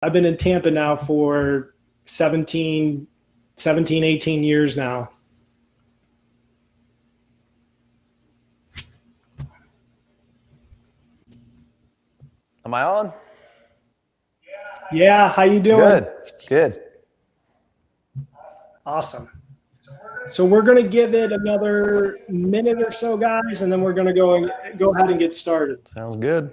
I've been in Tampa now for 17, 18 years now. Am I on? Yeah, how you doing? Good. Awesome. So we're going to give it another minute or so, guys, and then we're going to go ahead and get started. Sounds good.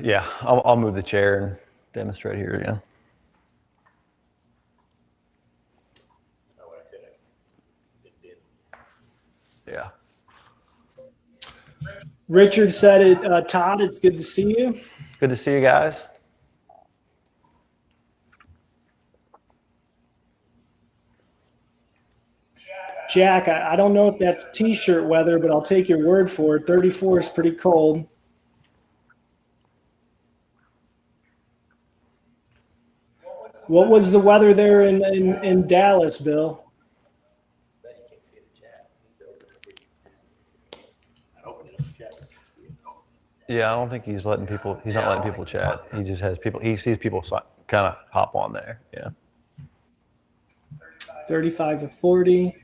Yeah, I'll move the chair and demonstrate here. Yeah. Yeah. Richard said it. Todd, it's good to see you. Good to see you guys. Jack, I don't know if that's t-shirt weather, but I'll take your word for it. 34 is pretty cold. What was the weather there in Dallas, Bill? Yeah, I don't think he's letting people. He's not letting people chat. He just has people. He sees people kind of hop on there. Yeah. 35 to 40.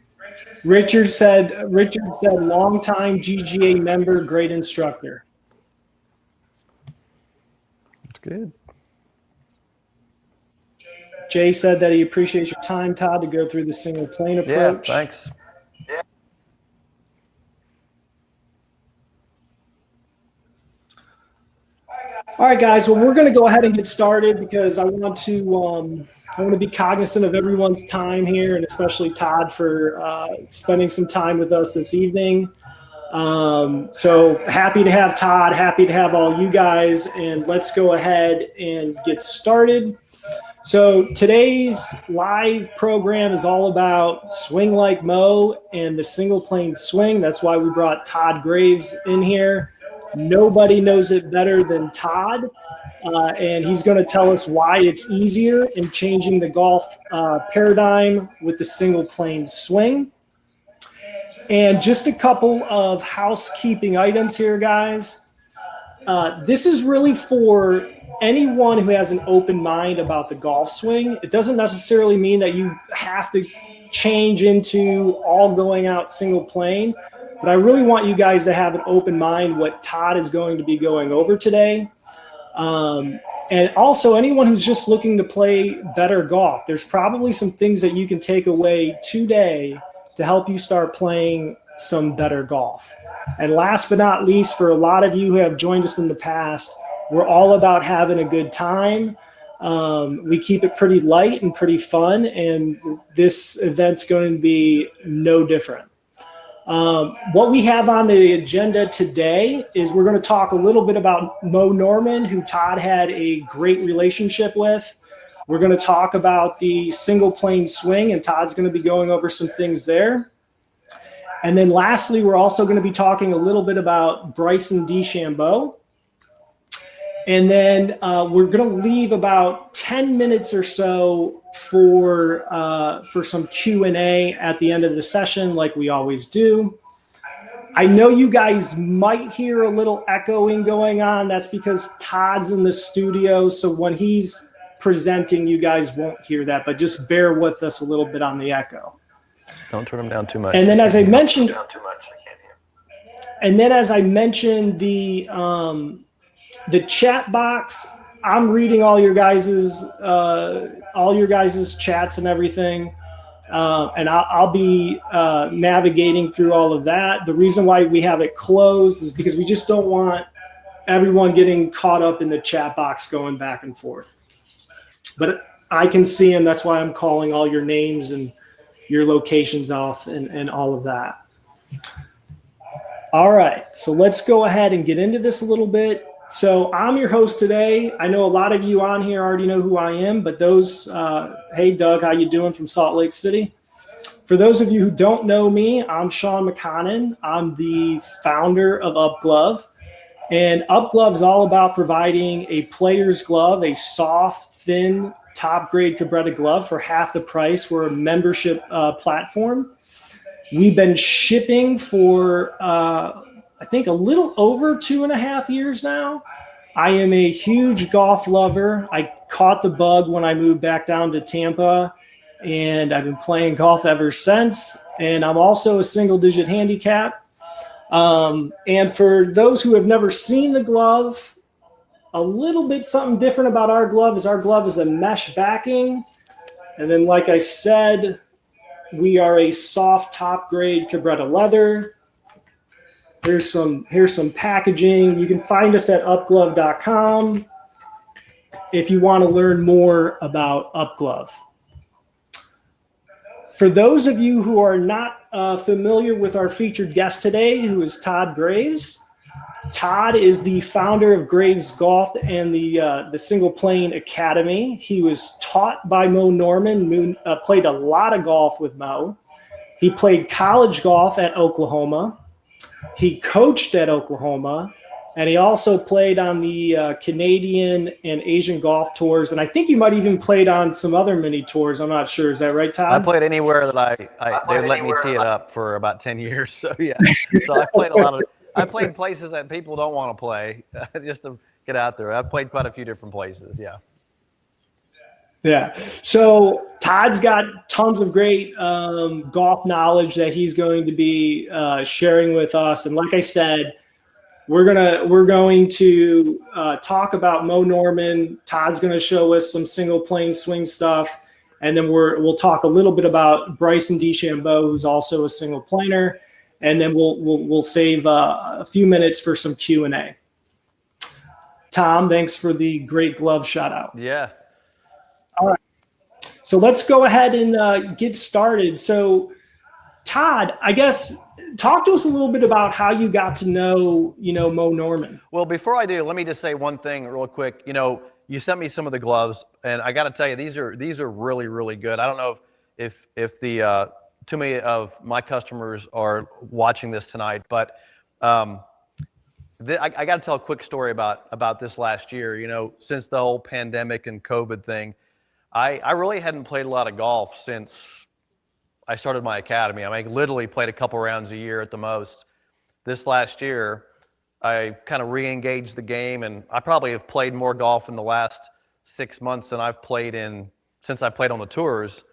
Richard said, longtime GGA member, great instructor. That's good. Jay said that he appreciates your time, Todd, to go through the single plane approach. Yeah, thanks. Yeah. All right, guys. Well, we're going to go ahead and get started because I want to be cognizant of everyone's time here, and especially Todd for spending some time with us this evening. So happy to have Todd, happy to have all you guys, and let's go ahead and get started. So today's live program is all about Swing Like Moe and the single plane swing. That's why we brought Todd Graves in here. Nobody knows it better than Todd, and he's going to tell us why it's easier in changing the golf paradigm with the single plane swing. And just a couple of housekeeping items here, guys. This is really for anyone who has an open mind about the golf swing. It doesn't necessarily mean that you have to change into all going out single plane, but I really want you guys to have an open mind what Todd is going to be going over today. And also anyone who's just looking to play better golf, there's probably some things that you can take away today to help you start playing some better golf. And last but not least, for a lot of you who have joined us in the past, we're all about having a good time. We keep it pretty light and pretty fun, and this event's going to be no different. What we have on the agenda today is we're going to talk a little bit about Moe Norman, who Todd had a great relationship with. We're going to talk about the single plane swing, and Todd's going to be going over some things there. And then lastly, we're also going to be talking a little bit about Bryson DeChambeau. And then we're going to leave about 10 minutes or so for some Q&A at the end of the session, like we always do. I know you guys might hear a little echoing going on. That's because Todd's in the studio, so when he's presenting, you guys won't hear that, but just bear with us a little bit on the echo. Don't turn them down too much. And then as I mentioned, the chat box, I'm reading all your guys's chats and everything, and I'll be navigating through all of that. The reason why we have it closed is because we just don't want everyone getting caught up in the chat box going back and forth. But I can see them. That's why I'm calling all your names and your locations off and all of that. All right, so let's go ahead and get into this a little bit. So I'm your host today. I know a lot of you on here already know who I am, but those, hey, Doug, how you doing from Salt Lake City? For those of you who don't know me, I'm Shawn McConnon. I'm the founder of UpGlove. And UpGlove is all about providing a player's glove, a soft, thin, top-grade Cabretta glove for half the price. We're a membership platform. We've been shipping for, I think, a little over 2.5 years now. I am a huge golf lover. I caught the bug when I moved back down to Tampa, and I've been playing golf ever since. And I'm also a single-digit handicap. And for those who have never seen the glove, a little bit something different about our glove is a mesh backing. And then, like I said, we are a soft top grade Cabretta leather. Here's some packaging. You can find us at UpGlove.com if you want to learn more about UpGlove. For those of you who are not familiar with our featured guest today, who is Todd Graves, Todd is the founder of Graves Golf and the Single Plane Academy. He was taught by Moe Norman, played a lot of golf with Moe. He played college golf at Oklahoma. He coached at Oklahoma, and he also played on the Canadian and Asian golf tours. And I think you might even played on some other mini tours. I'm not sure. Is that right, Todd? I played anywhere that they would let me tee it up for about 10 years. So yeah, so I played I played places that people don't want to play just to get out there. I've played quite a few different places. Yeah. Yeah. So Todd's got tons of great golf knowledge that he's going to be sharing with us. And like I said, we're going to talk about Moe Norman. Todd's going to show us some single plane swing stuff, and then we'll talk a little bit about Bryson DeChambeau, who's also a single planer, and then we'll save a few minutes for some Q&A. Tom, thanks for the great glove shout out. Yeah. All right. So let's go ahead and get started. So Todd, I guess talk to us a little bit about how you got to know, Moe Norman. Well, before I do, let me just say one thing real quick. You sent me some of the gloves, and I got to tell you, these are really, really good. I don't know if the too many of my customers are watching this tonight, but I got to tell a quick story about this last year. Since the whole pandemic and COVID thing, I really hadn't played a lot of golf since I started my academy. I literally played a couple rounds a year at the most. This last year, I kind of re-engaged the game, and I probably have played more golf in the last 6 months than I've played since I played on the tours.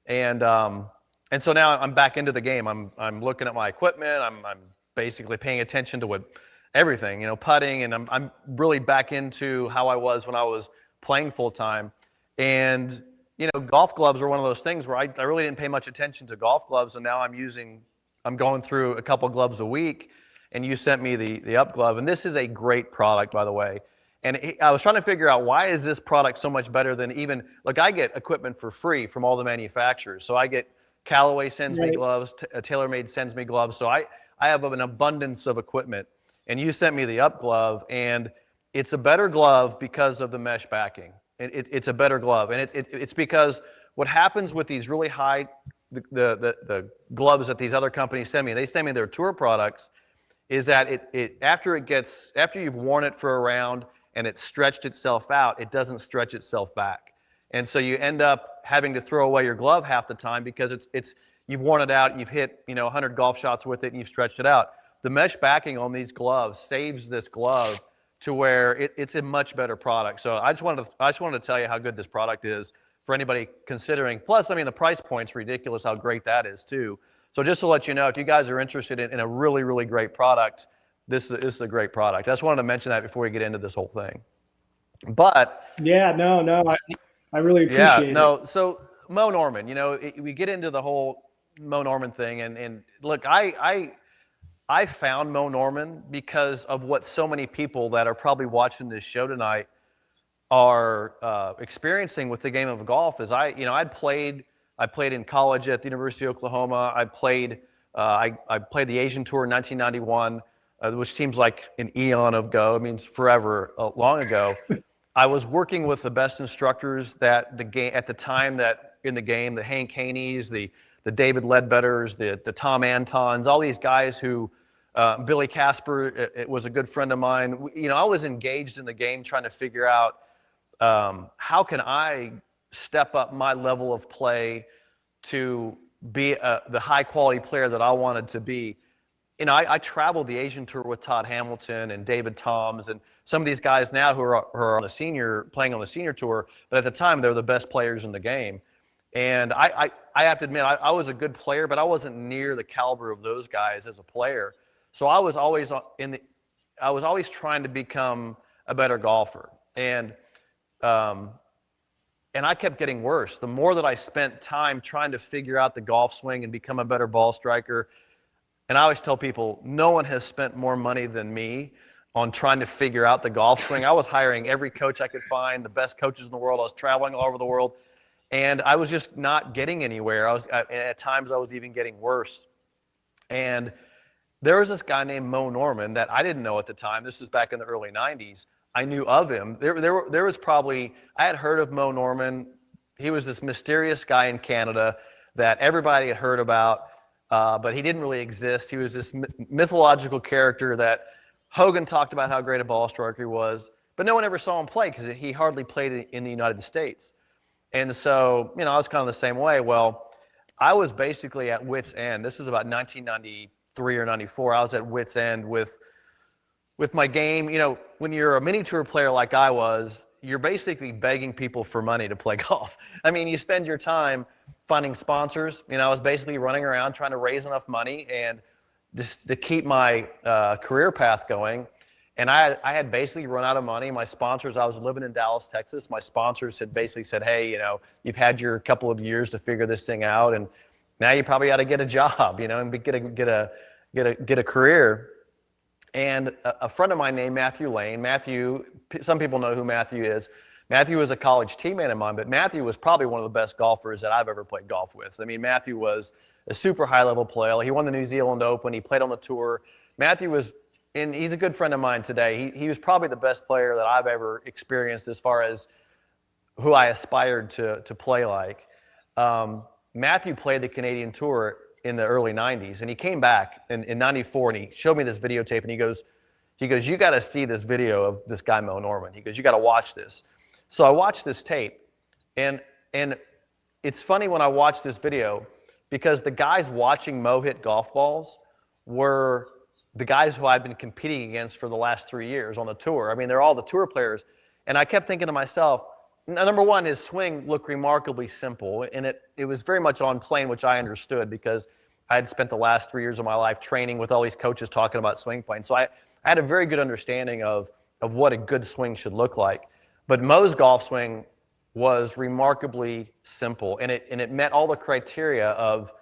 And so now I'm back into the game. I'm looking at my equipment. I'm basically paying attention to everything, putting, and I'm really back into how I was when I was playing full time. And golf gloves are one of those things where I really didn't pay much attention to golf gloves, and now I'm going through a couple gloves a week, and you sent me the UpGlove, and this is a great product, by the way. And I was trying to figure out, why is this product so much better than I get equipment for free from all the manufacturers. So I get Callaway sends me gloves, TaylorMade sends me gloves. So I have an abundance of equipment, and you sent me the UpGlove, and it's a better glove because of the mesh backing. It's a better glove, and it's because what happens with these really high the gloves that these other companies send me, they send me their tour products, is that after you've worn it for a round and it's stretched itself out, it doesn't stretch itself back, and so you end up having to throw away your glove half the time because you've worn it out, you've hit 100 golf shots with it, and you've stretched it out. The mesh backing on these gloves saves this glove to where it's a much better product. So I just wanted to tell you how good this product is for anybody considering. Plus, the price point's ridiculous how great that is too. So just to let you know, if you guys are interested in a really, really great product, this is a great product. I just wanted to mention that before we get into this whole thing. But yeah, no, I really appreciate it. No, so Moe Norman, we get into the whole Moe Norman thing, and look, I found Moe Norman because of what so many people that are probably watching this show tonight are experiencing with the game of golf. Is I played in college at the University of Oklahoma. I played the Asian Tour in 1991, which seems like an eon ago. It means forever, long ago. I was working with the best instructors that at the time that in the game, the Hank Haneys, the David Ledbetters, the Tom Antons, all these guys who, Billy Casper, it was a good friend of mine. I was engaged in the game trying to figure out how can I step up my level of play to be the high quality player that I wanted to be. You know, I traveled the Asian tour with Todd Hamilton and David Toms and some of these guys now who are on the playing on the senior tour, but at the time they were the best players in the game. And I have to admit, I was a good player, but I wasn't near the caliber of those guys as a player. So I was always trying to become a better golfer. And I kept getting worse. The more that I spent time trying to figure out the golf swing and become a better ball striker. And I always tell people, no one has spent more money than me on trying to figure out the golf swing. I was hiring every coach I could find, the best coaches in the world. I was traveling all over the world. And I was just not getting anywhere. At times I was even getting worse. And there was this guy named Moe Norman that I didn't know at the time. This was back in the early 90s. I knew of him. There was probably, I had heard of Moe Norman. He was this mysterious guy in Canada that everybody had heard about, but he didn't really exist. He was this mythological character that Hogan talked about how great a ball striker he was, but no one ever saw him play because he hardly played in the United States. And so, you know, I was kind of the same way. Well, I was basically at wit's end. This is about 1993 or 94. I was at wit's end with my game. You know, when you're a mini tour player like I was, you're basically begging people for money to play golf. I mean, you spend your time finding sponsors. You know, I was basically running around trying to raise enough money and just to keep my career path going. And I had basically run out of money. My sponsors, I was living in Dallas, Texas. My sponsors had basically said, hey, you know, you've had your couple of years to figure this thing out, and now you probably got to get a job, you know, and get a career. And a friend of mine named Matthew Lane. Matthew, some people know who Matthew is. Matthew was a college teammate of mine, but Matthew was probably one of the best golfers that I've ever played golf with. I mean, Matthew was a super high-level player. He won the New Zealand Open. He played on the tour. Matthew was, and he's a good friend of mine today. He was probably the best player that I've ever experienced as far as who I aspired to play like. Matthew played the Canadian Tour in the early 90s, and he came back in 94, and he showed me this videotape, and he goes, you got to see this video of this guy, Moe Norman. He goes, you got to watch this. So I watched this tape, and it's funny when I watched this video because the guys watching Moe hit golf balls were the guys who I've been competing against for the last 3 years on the tour. I mean, they're all the tour players. And I kept thinking to myself, number one, his swing looked remarkably simple. And it was very much on plane, which I understood because I had spent the last 3 years of my life training with all these coaches talking about swing plane. So I had a very good understanding of what a good swing should look like. But Moe's golf swing was remarkably simple. And it met all the criteria of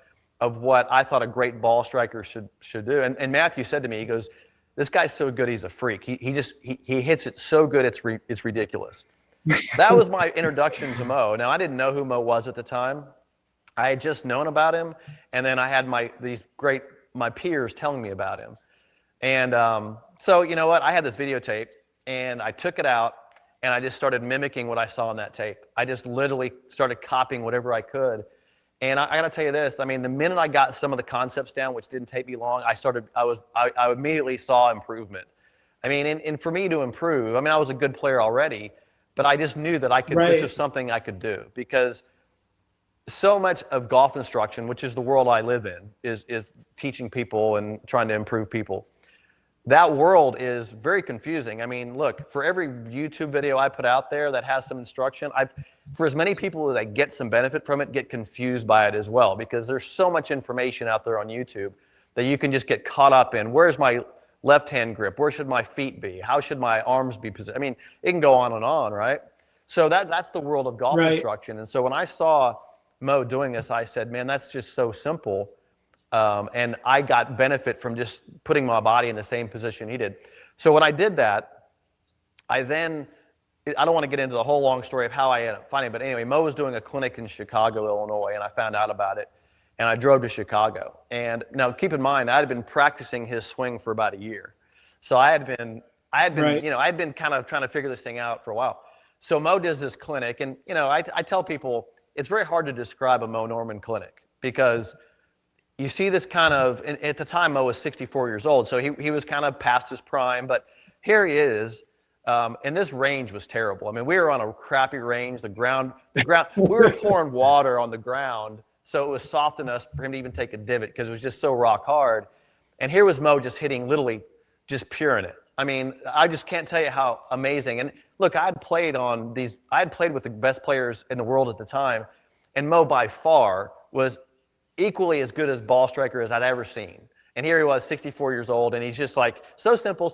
what I thought a great ball striker should do. And Matthew said to me, he goes, this guy's so good, he's a freak. He hits it so good, it's ridiculous. That was my introduction to Moe. Now, I didn't know who Moe was at the time. I had just known about him, and then I had my peers telling me about him. And so, you know what? I had this videotape, and I took it out, and I just started mimicking what I saw on that tape. I just literally started copying whatever I could. And I got to tell you this, I mean, the minute I got some of the concepts down, which didn't take me long, I immediately saw improvement. I mean, and for me to improve, I mean, I was a good player already, but I just knew that this is something I could do because so much of golf instruction, which is the world I live in, is teaching people and trying to improve people. That world is very confusing. I mean, look, for every YouTube video I put out there that has some instruction, for as many people that get some benefit from it, get confused by it as well, because there's so much information out there on YouTube that you can just get caught up in. Where's my left-hand grip? Where should my feet be? How should my arms be positioned? I mean, it can go on, right? So that's the world of golf instruction. And so when I saw Moe doing this, I said, man, that's just so simple. And I got benefit from just putting my body in the same position he did. So when I did that, I don't want to get into the whole long story of how I ended up finding it, but anyway, Moe was doing a clinic in Chicago, Illinois, and I found out about it, and I drove to Chicago. And now keep in mind, I had been practicing his swing for about a year. So I had been kind of trying to figure this thing out for a while. So Moe does this clinic, and I tell people it's very hard to describe a Moe Norman clinic because you see this kind of, and at the time Moe was 64 years old, so he was kind of past his prime, but here he is, and this range was terrible. I mean, we were on a crappy range, the ground, we were pouring water on the ground So it was soft enough for him to even take a divot because it was just so rock hard. And here was Moe just hitting literally just pure in it. I mean, I just can't tell you how amazing. And look, I had played with the best players in the world at the time, and Moe by far was equally as good as ball striker as I'd ever seen. And here he was, 64 years old, and he's just like so simple,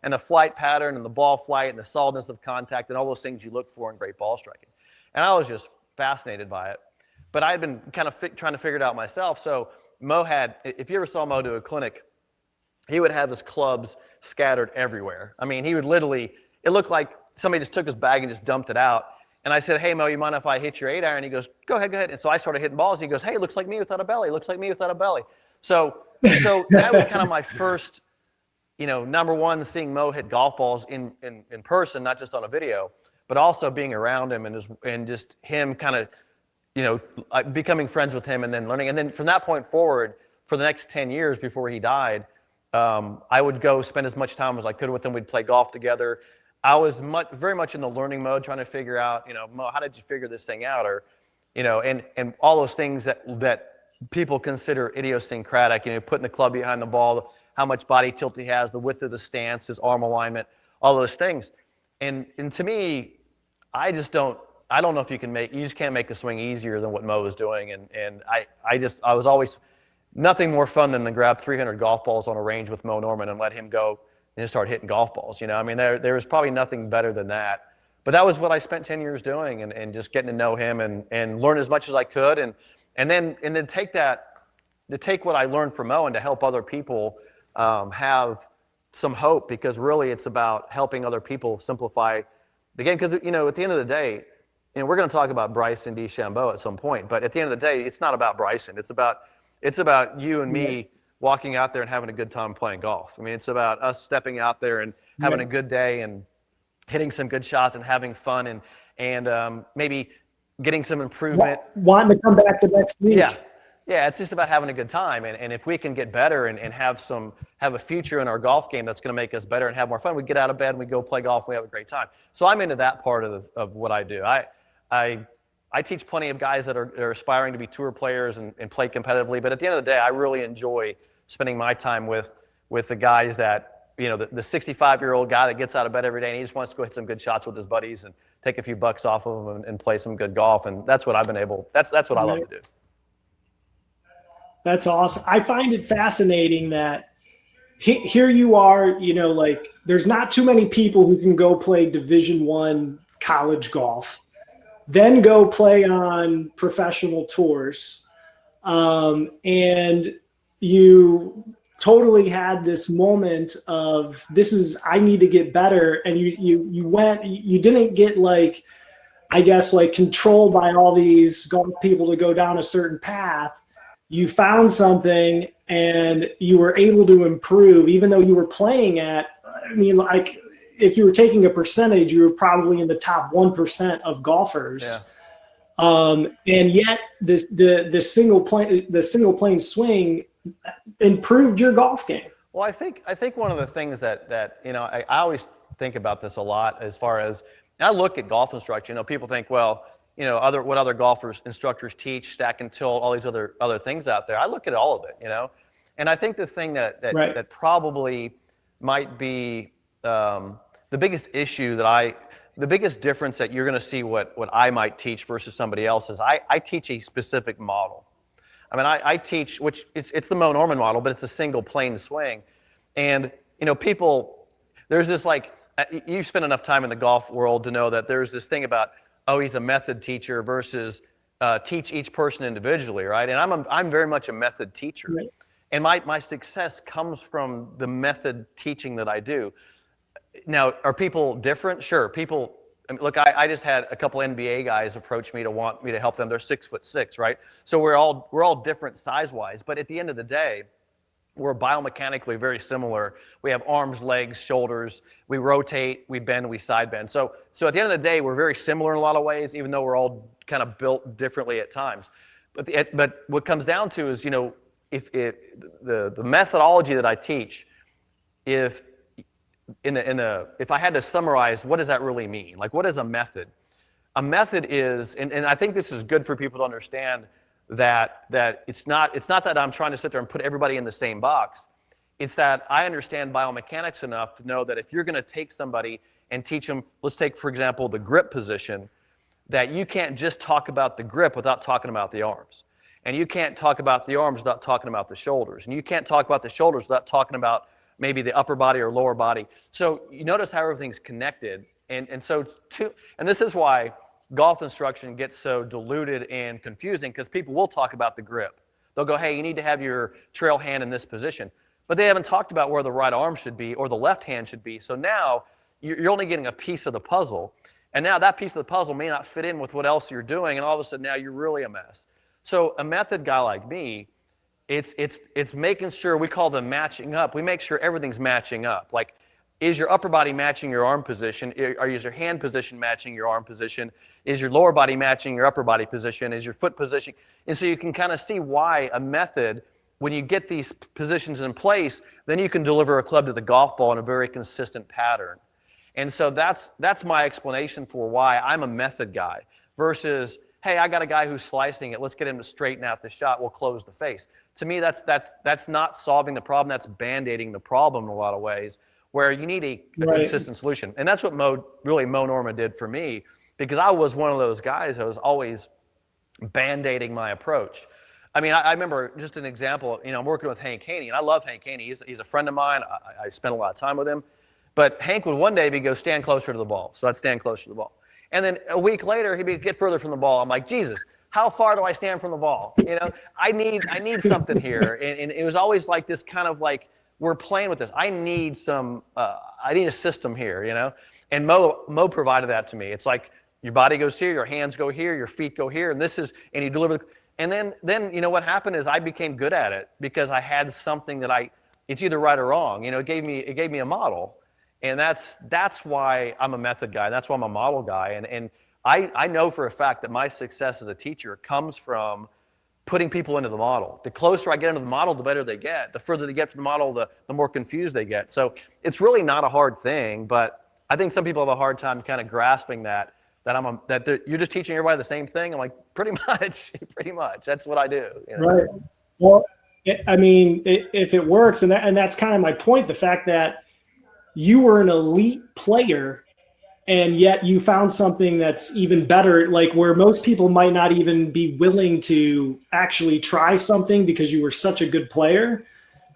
and the flight pattern and the ball flight and the solidness of contact and all those things you look for in great ball striking. And I was just fascinated by it. But I had been kind of trying to figure it out myself. So Moe had, if you ever saw Moe do a clinic, he would have his clubs scattered everywhere. I mean, he would literally, it looked like somebody just took his bag and just dumped it out. And I said, hey, Moe, you mind if I hit your 8-iron? He goes, go ahead. And so I started hitting balls. He goes, hey, it looks like me without a belly. Looks like me without a belly. So that was kind of my first, number one, seeing Moe hit golf balls in person, not just on a video, but also being around him and just him kind of, becoming friends with him and then learning. And then from that point forward, for the next 10 years before he died, I would go spend as much time as I could with him. We'd play golf together. I was very much in the learning mode, trying to figure out, Moe, how did you figure this thing out? Or, and all those things that people consider idiosyncratic, putting the club behind the ball, how much body tilt he has, the width of the stance, his arm alignment, all those things. And to me, I don't know if you just can't make a swing easier than what Moe was doing. And I was always nothing more fun than to grab 300 golf balls on a range with Moe Norman and let him go and just start hitting golf balls. I mean, there was probably nothing better than that. But that was what I spent 10 years doing and just getting to know him and learn as much as I could. And then take what I learned from Moe and to help other people have some hope, because really it's about helping other people simplify the game. Because, at the end of the day, we're going to talk about Bryson DeChambeau at some point, but at the end of the day, it's not about Bryson. It's about you and me walking out there and having a good time playing golf. I mean, it's about us stepping out there and having a good day and hitting some good shots and having fun and maybe getting some improvement. Wanting to come back the next week. Yeah, it's just about having a good time. And if we can get better and have a future in our golf game that's going to make us better and have more fun, we get out of bed and we go play golf and we have a great time. So I'm into that part of what I do. I teach plenty of guys that are aspiring to be tour players and play competitively. But at the end of the day, I really enjoy spending my time with the guys that, the 65-year-old guy that gets out of bed every day and he just wants to go hit some good shots with his buddies and take a few bucks off of them and play some good golf. And that's what that's what I love to do. That's awesome. I find it fascinating that here you are, there's not too many people who can go play Division I college golf, then go play on professional tours. And you totally had this moment of I need to get better. And you didn't get controlled by all these golf people to go down a certain path. You found something and you were able to improve, even though you were playing if you were taking a percentage, you were probably in the top 1% of golfers. Yeah. And yet the single plane swing improved your golf game. Well, I think one of the things that I always think about this a lot as far as, I look at golf instruction, people think, well, what other instructors teach, stack and tilt, all these other things out there. I look at all of it, and I think the thing that probably might be the biggest issue the biggest difference that you're going to see what I might teach versus somebody else is I teach a specific model. I mean, I teach, which it's the Moe Norman model, but it's a single plane swing. And, people, there's this you've spent enough time in the golf world to know that there's this thing about, oh, he's a method teacher versus teach each person individually, right? And I'm very much a method teacher. Right. And my success comes from the method teaching that I do. Now, are people different? Sure. People, look, I just had a couple NBA guys approach me to want me to help them. They're 6'6", right? So we're all different size-wise. But at the end of the day, we're biomechanically very similar. We have arms, legs, shoulders. We rotate, we bend, we side bend. So at the end of the day, we're very similar in a lot of ways, even though we're all kind of built differently at times. But what comes down to is, if the methodology that I teach, if I had to summarize, what does that really mean? What is a method? A method is, and I think this is good for people to understand, that it's not that I'm trying to sit there and put everybody in the same box. It's that I understand biomechanics enough to know that if you're going to take somebody and teach them, let's take, for example, the grip position, that you can't just talk about the grip without talking about the arms. And you can't talk about the arms without talking about the shoulders. And you can't talk about the shoulders without talking about maybe the upper body or lower body. So you notice how everything's connected. And this is why golf instruction gets so diluted and confusing, because people will talk about the grip. They'll go, hey, you need to have your trail hand in this position. But they haven't talked about where the right arm should be or the left hand should be. So now you're only getting a piece of the puzzle. And now that piece of the puzzle may not fit in with what else you're doing. And all of a sudden now you're really a mess. So a method guy like me, it's making sure, we call them matching up. We make sure everything's matching up. Like, is your upper body matching your arm position? Is your hand position matching your arm position? Is your lower body matching your upper body position? Is your foot position? And so you can kind of see why a method, when you get these positions in place, then you can deliver a club to the golf ball in a very consistent pattern. And so that's my explanation for why I'm a method guy versus, hey, I got a guy who's slicing it. Let's get him to straighten out the shot. We'll close the face. To me, that's not solving the problem. That's band-aiding the problem in a lot of ways, where you need a consistent solution. And that's what Moe Norman did for me, because I was one of those guys that was always band-aiding my approach. I mean, I remember just an example, I'm working with Hank Haney, and I love Hank Haney. He's a friend of mine. I spent a lot of time with him. But Hank would one day go, stand closer to the ball. So I'd stand closer to the ball. And then a week later, he'd get further from the ball. I'm like, Jesus, how far do I stand from the ball? I need something here. And it was always like this kind of like, we're playing with this. I need a system here, And Moe provided that to me. It's like your body goes here, your hands go here, your feet go here, and you deliver. And then what happened is I became good at it because I had something that it's either right or wrong. It gave me a model. And that's why I'm a method guy. That's why I'm a model guy. And I know for a fact that my success as a teacher comes from putting people into the model. The closer I get into the model, the better they get. The further they get from the model, the more confused they get. So it's really not a hard thing, but I think some people have a hard time kind of grasping that you're just teaching everybody the same thing. I'm like, pretty much. That's what I do. Right. Well, if it works, and that's kind of my point, the fact that you were an elite player and yet you found something that's even better, like where most people might not even be willing to actually try something because you were such a good player,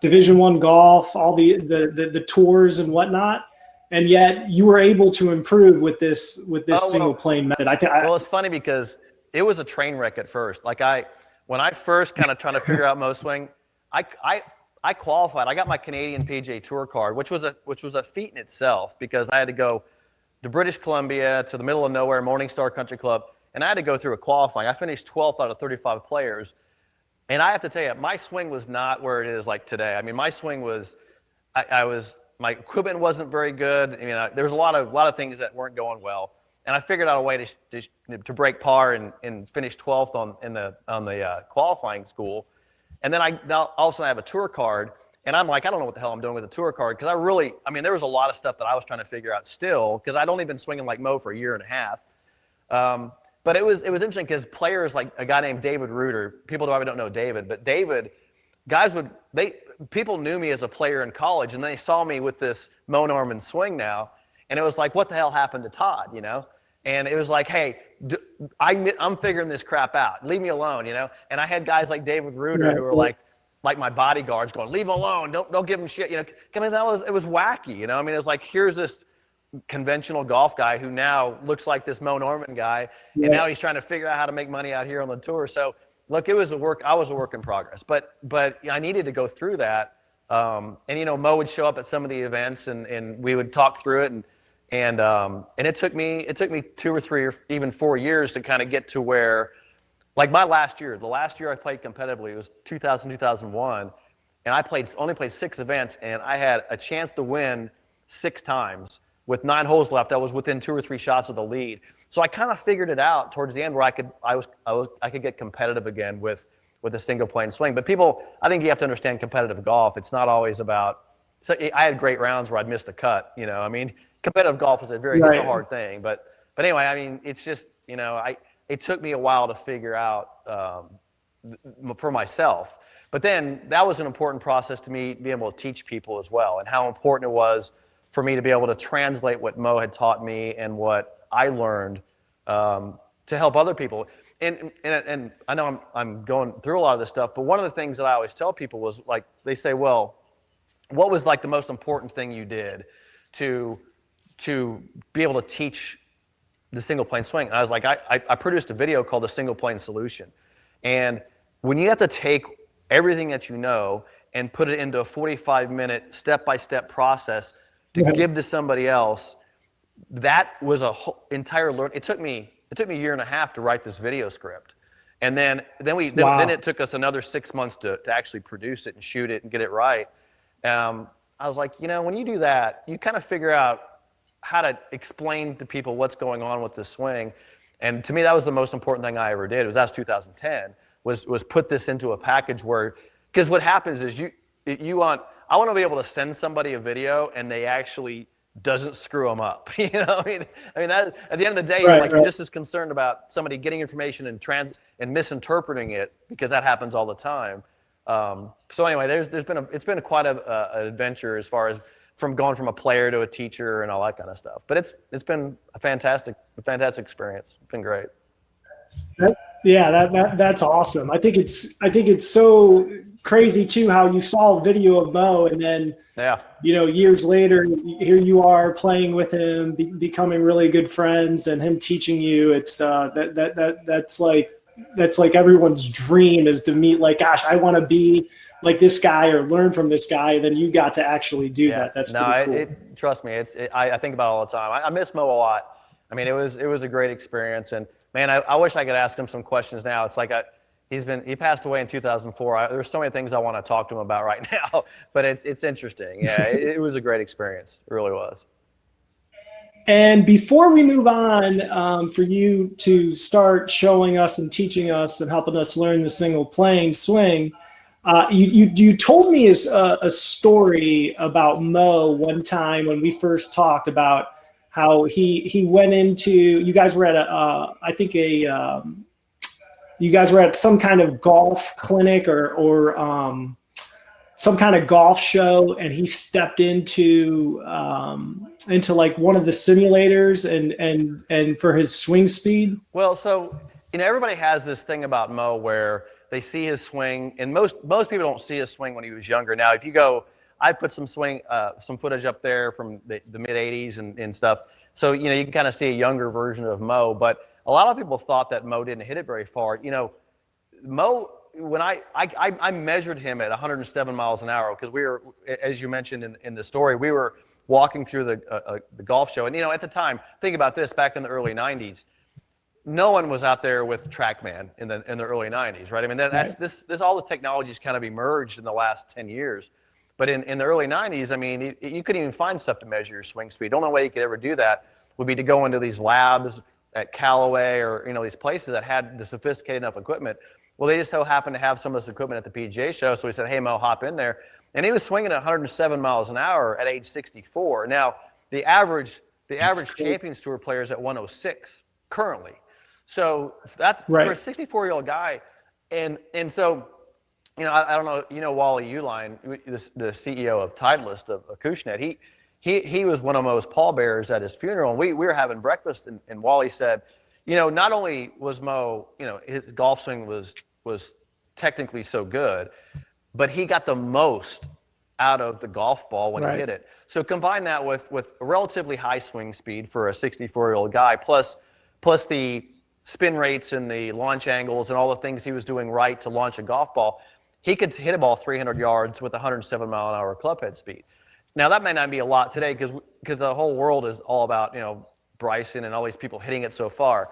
Division I golf, all the tours and whatnot. And yet you were able to improve with this single plane method. Well, it's funny because it was a train wreck at first. Like when I first kind of trying to figure out Moe swing, I qualified. I got my Canadian PGA Tour card, which was a feat in itself, because I had to go to British Columbia to the middle of nowhere, Morningstar Country Club, and I had to go through a qualifying. I finished 12th out of 35 players, and I have to tell you, my swing was not where it is like today. I mean, my swing was, my equipment wasn't very good. I mean, there was a lot of things that weren't going well, and I figured out a way to break par and finish 12th on the qualifying school. And then all of a sudden I have a tour card, and I'm like, I don't know what the hell I'm doing with a tour card, because there was a lot of stuff that I was trying to figure out still, because I'd only been swinging like Moe for a year and a half. But it was interesting because players like a guy named David Reuter, people probably don't know David, but David, people knew me as a player in college, and they saw me with this Moe Norman swing now, and it was like, what the hell happened to Todd, And it was like, hey, I'm figuring this crap out. Leave me alone, And I had guys like David Reuter who were like my bodyguards going, leave him alone. Don't give him shit, Because it was wacky, It was like, here's this conventional golf guy who now looks like this Moe Norman guy, and now he's trying to figure out how to make money out here on the tour. So look, I was a work in progress, but I needed to go through that. And Moe would show up at some of the events, and we would talk through it, and it took me 2 or 3 or even 4 years to kind of get to where, like the last year I played competitively, it was 2001, and I only played 6 events, and I had a chance to win 6 times with 9 holes left. I was within 2 or 3 shots of the lead, so I kind of figured it out towards the end where I could get competitive again with a single plane swing. But I think you have to understand competitive golf. It's not always about. So I had great rounds where I'd missed a cut. Competitive golf is it's a hard thing, but anyway, it's just, it took me a while to figure out for myself. But then that was an important process to me, being able to teach people as well, and how important it was for me to be able to translate what Moe had taught me and what I learned to help other people. And I know I'm going through a lot of this stuff, but one of the things that I always tell people was, like, they say, well, what was like the most important thing you did to be able to teach the single plane swing? And I was like, I produced a video called The Single Plane Solution. And when you have to take everything that you know and put it into a 45-minute step-by-step process to give to somebody else, that was a whole entire learn. It took me a year and a half to write this video script. And then it took us another 6 months to actually produce it and shoot it and get it right. I was like, when you do that, you kind of figure out how to explain to people what's going on with this swing. And to me, that was the most important thing I ever did. That was 2010, was put this into a package where, because what happens is I want to be able to send somebody a video and they actually doesn't screw them up. I mean that at the end of the day, you're just as concerned about somebody getting information and misinterpreting it, because that happens all the time. So anyway, it's been quite an adventure as far as from going from a player to a teacher and all that kind of stuff. But it's been a fantastic experience. It's been great. That's awesome. I think it's so crazy too how you saw a video of Moe and then years later here you are playing with him, becoming really good friends, and him teaching you. It's that's like everyone's dream, is to meet, like, gosh, I want to be like this guy or learn from this guy. And then you got to actually do that. That's pretty cool. Trust me, I think about it all the time. I miss Moe a lot. I mean, it was a great experience, and man, I wish I could ask him some questions now. It's like he passed away in 2004. There's so many things I want to talk to him about right now, but it's interesting. Yeah, it was a great experience. It really was. And before we move on, for you to start showing us and teaching us and helping us learn the single plane swing, you told me a story about Moe one time when we first talked about how he went into, you guys were at you guys were at some kind of golf clinic or some kind of golf show, and he stepped into like one of the simulators and for his swing speed. Well, so everybody has this thing about Moe where they see his swing, and most people don't see his swing when he was younger. Now, if you go, I put some footage up there from the mid '80s and stuff. So you can kind of see a younger version of Moe, but a lot of people thought that Moe didn't hit it very far. Moe, when I measured him at 107 miles an hour, because we were, as you mentioned in the story, we were walking through the golf show, and at the time, think about this, back in the early '90s, no one was out there with TrackMan in the early '90s, right? I mean, this all the technologies kind of emerged in the last 10 years. But in the early '90s, I mean, you couldn't even find stuff to measure your swing speed. The only way you could ever do that would be to go into these labs at Callaway or these places that had the sophisticated enough equipment. Well, they just so happened to have some of this equipment at the PGA show, so we said, "Hey, Moe, hop in there." And he was swinging at 107 miles an hour at age 64. Now, the average Champions Tour player is at 106 currently. So that's for a 64-year-old guy, and so I don't know, Wally Uline, the CEO of Titleist of Acushnet, he was one of Moe's pallbearers at his funeral, and we were having breakfast, and Wally said, not only was Moe, his golf swing was technically so good, but he got the most out of the golf ball when he hit it. So combine that with a relatively high swing speed for a 64-year-old guy, plus the spin rates and the launch angles and all the things he was doing right to launch a golf ball, he could hit a ball 300 yards with 107 mile an hour club head speed. Now, that may not be a lot today because the whole world is all about, Bryson and all these people hitting it so far.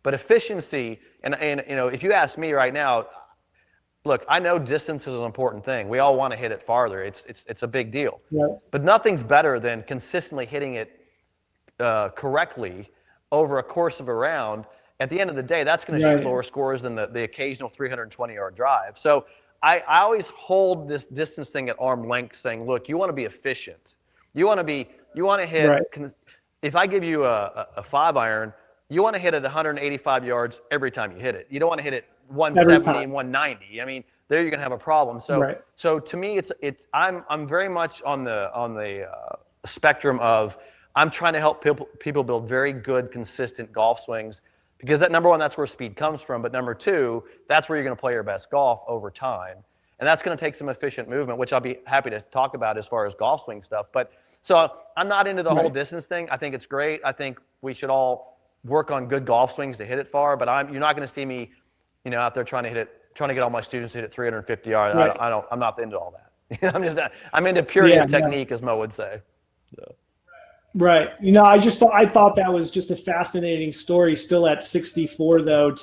But efficiency, and if you ask me right now, look, I know distance is an important thing. We all want to hit it farther. It's a big deal. Yeah. But nothing's better than consistently hitting it correctly over a course of a round. At the end of the day, that's going to shoot lower scores than the occasional 320-yard drive. So I always hold this distance thing at arm length, saying, look, you want to be efficient. You want to hit. If I give you a 5-iron, you want to hit it 185 yards every time you hit it. You don't want to hit it 170 and 190. I mean, there you're gonna have a problem. So Right. so to me, I'm very much on the spectrum of I'm trying to help people build very good, consistent golf swings, because that, number one, that's where speed comes from. But number two, that's where you're going to play your best golf over time. And that's going to take some efficient movement, which I'll be happy to talk about as far as golf swing stuff. But so I'm not into the whole distance thing. I think it's great. I think we should all work on good golf swings to hit it far. But you're not going to see me, out there trying to get all my students to hit it 350 yards. Right. I'm not into all that. I'm into purity of technique, as Mo would say. So. Right. I thought that was just a fascinating story still at 64 though,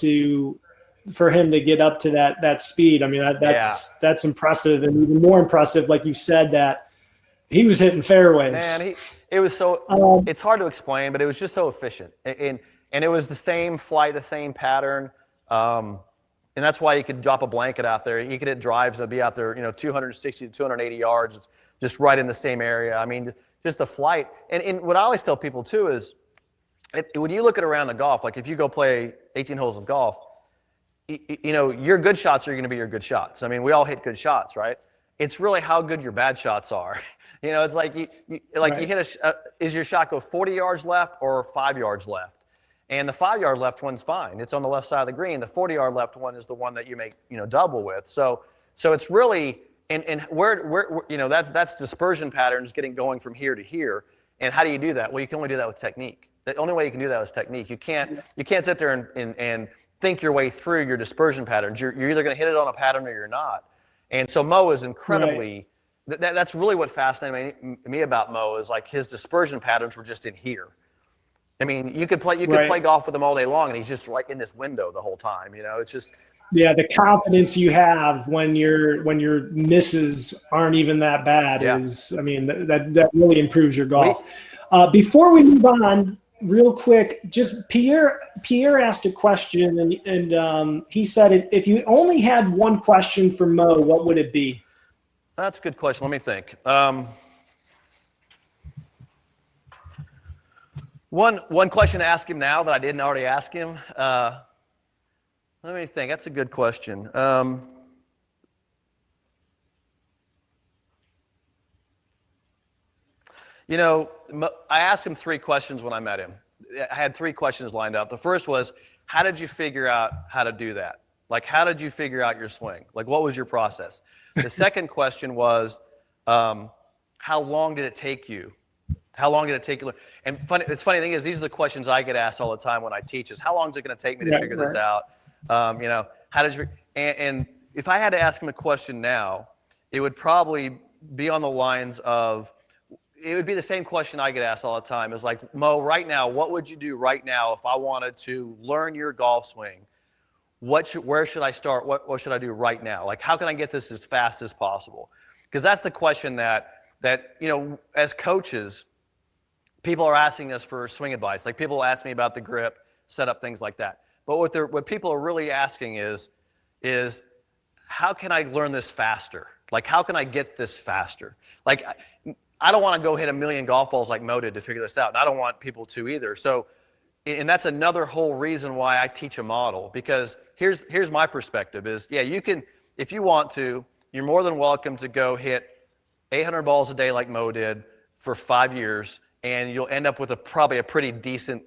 for him to get up to that speed. I mean, that's impressive, and even more impressive, like you said, that he was hitting fairways. Man, it was so, it's hard to explain, but it was just so efficient. And it was the same flight, the same pattern. And that's why he could drop a blanket out there. He could hit drives and be out there, 260 to 280 yards, just right in the same area. I mean, just the flight. And what I always tell people too is, when you look at around the golf, like if you go play 18 holes of golf, your good shots are going to be your good shots. I mean, we all hit good shots, right? It's really how good your bad shots are. It's like you hit is your shot go 40 yards left or 5 yards left? And the 5 yard left one's fine. It's on the left side of the green. The 40 yard left one is the one that you make, double with. So it's really, and where that's dispersion patterns going from here to here. And how do you do that? Well, you can only do that with technique. The only way you can do that is technique. You can't sit there and think your way through your dispersion patterns. You're either going to hit it on a pattern or you're not. And so Mo is incredibly, that's really what fascinated me about Mo, is like his dispersion patterns were just in here. I mean, you could play golf with him all day long, and he's just like in this window the whole time. It's just. Yeah, the confidence you have when your misses aren't even that bad is, I mean, that really improves your golf. Before we move on, real quick, just Pierre asked a question, and he said, if you only had one question for Mo, what would it be? That's a good question. Let me think. One question to ask him now that I didn't already ask him. Let me think. That's a good question. I asked him 3 questions when I met him. I had 3 questions lined up. The first was, how did you figure out how to do that? Like, how did you figure out your swing? Like, what was your process? The second question was, how long did it take you? How long did it take you? And the funny thing is, these are the questions I get asked all the time when I teach, is how long is it going to take me to figure this out? How did you, and if I had to ask him a question now, it would probably be on the lines of, it would be the same question I get asked all the time. Is like, Mo, right now, what would you do right now if I wanted to learn your golf swing? Where should I start? What should I do right now? Like, how can I get this as fast as possible? Because that's the question that as coaches, people are asking us for swing advice. Like, people ask me about the grip, setup, things like that. But what people are really asking is how can I learn this faster? Like, how can I get this faster? Like, I don't want to go hit 1,000,000 golf balls like Mo did to figure this out, and I don't want people to either. So, and that's another whole reason why I teach a model, because here's my perspective is, you can, if you want to, you're more than welcome to go hit 800 balls a day like Mo did for 5 years, and you'll end up with probably a pretty decent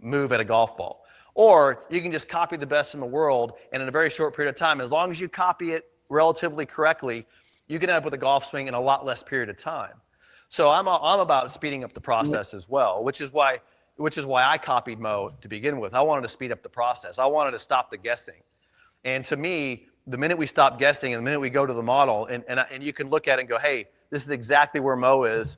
move at a golf ball. Or you can just copy the best in the world, and in a very short period of time, as long as you copy it relatively correctly, you can end up with a golf swing in a lot less period of time. So I'm about speeding up the process as well, which is why I copied Mo to begin with. I wanted to speed up the process. I wanted to stop the guessing. And to me, the minute we stop guessing and the minute we go to the model, and you can look at it and go, hey, this is exactly where Mo is,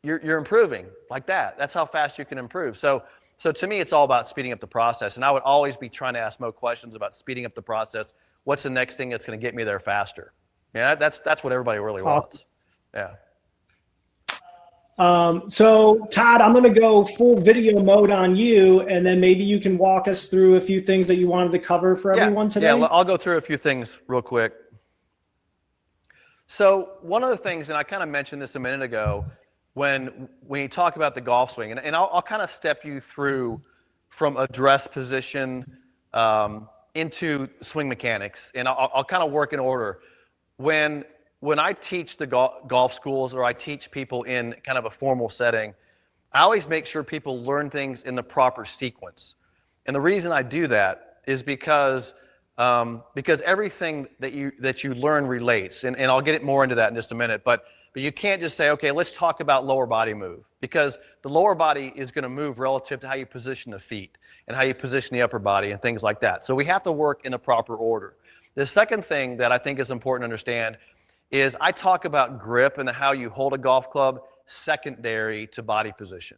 you're improving like that. That's how fast you can improve. So to me, it's all about speeding up the process. And I would always be trying to ask Mo questions about speeding up the process. What's the next thing that's going to get me there faster? Yeah, that's what everybody really wants. Yeah. So Todd, I'm going to go full video mode on you, and then maybe you can walk us through a few things that you wanted to cover for everyone today. Yeah, I'll go through a few things real quick. So one of the things, and I kind of mentioned this a minute ago, when you talk about the golf swing, and I'll kind of step you through from address position into swing mechanics, and I'll kind of work in order. When I teach the golf schools, or I teach people in kind of a formal setting, I always make sure people learn things in the proper sequence. And the reason I do that is because everything that you learn relates, and I'll get more into that in just a minute. But you can't just say, okay, let's talk about lower body move, because the lower body is going to move relative to how you position the feet and how you position the upper body and things like that. So we have to work in a proper order. The second thing that I think is important to understand is I talk about grip and how you hold a golf club secondary to body position.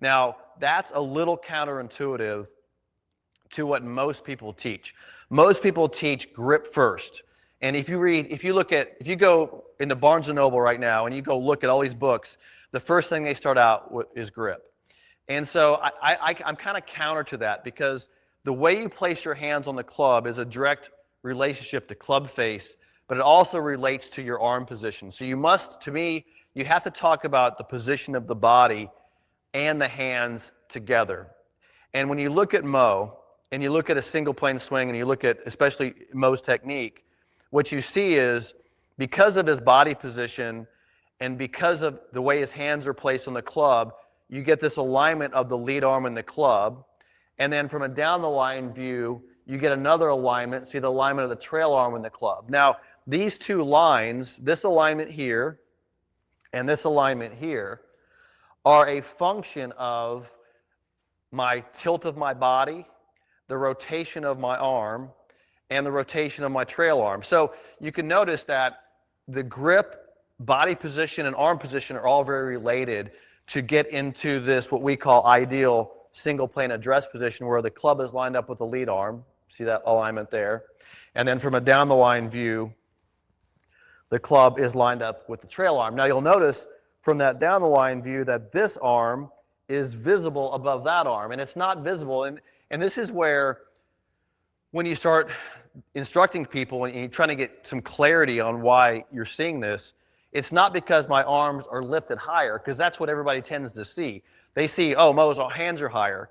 Now, that's a little counterintuitive to what most people teach. Most people teach grip first. And if you go into Barnes & Noble right now and you go look at all these books, the first thing they start out with is grip. And so I'm kind of counter to that, because the way you place your hands on the club is a direct relationship to club face, but it also relates to your arm position. So you have to talk about the position of the body and the hands together. And when you look at Moe, and you look at a single plane swing, and you look at especially Moe's technique, what you see is, because of his body position and because of the way his hands are placed on the club, you get this alignment of the lead arm and the club. And then from a down the line view, you get another alignment, see the alignment of the trail arm and the club. Now, these two lines, this alignment here and this alignment here, are a function of my tilt of my body, the rotation of my arm, and the rotation of my trail arm. So you can notice that the grip, body position, and arm position are all very related to get into this, what we call ideal single plane address position, where the club is lined up with the lead arm. See that alignment there? And then from a down the line view, the club is lined up with the trail arm. Now you'll notice from that down the line view that this arm is visible above that arm, and it's not visible. And this is where, when you start instructing people and you're trying to get some clarity on why you're seeing this, it's not because my arms are lifted higher, because that's what everybody tends to see. They see, oh, Moe's hands are higher.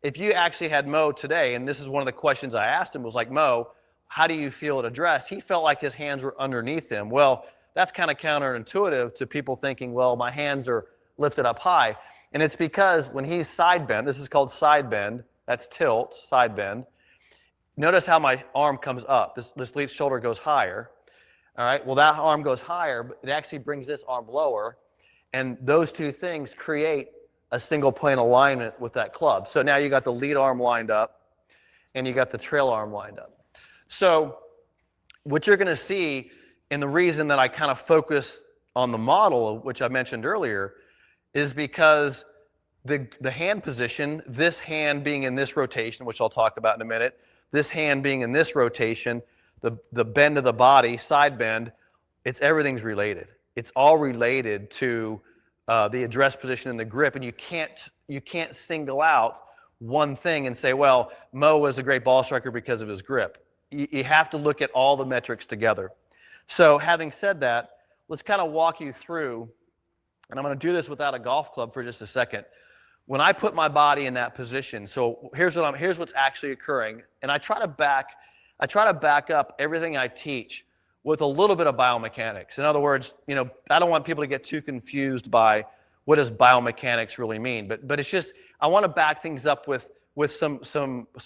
If you actually had Moe today, and this is one of the questions I asked him, was like, Moe, how do you feel at address? He felt like his hands were underneath him. Well, that's kind of counterintuitive to people thinking, well, my hands are lifted up high. And it's because when he's side bend, this is called side bend, that's tilt, side bend. Notice how my arm comes up. This lead shoulder goes higher. All right, well, that arm goes higher, but it actually brings this arm lower. And those two things create a single plane alignment with that club. So now you got the lead arm lined up, and you got the trail arm lined up. So what you're going to see, and the reason that I kind of focus on the model, which I mentioned earlier, is because the hand position, this hand being in this rotation, which I'll talk about in a minute, this hand being in this rotation, the bend of the body, side bend, everything's related. It's all related to the address position and the grip, and you can't single out one thing and say, well, Moe was a great ball striker because of his grip. You have to look at all the metrics together. So having said that, let's kind of walk you through, and I'm going to do this without a golf club for just a second. When I put my body in that position, so here's what's actually occurring, and I try to back up everything I teach with a little bit of biomechanics. In other words, I don't want people to get too confused by what does biomechanics really mean, but it's just, I want to back things up with some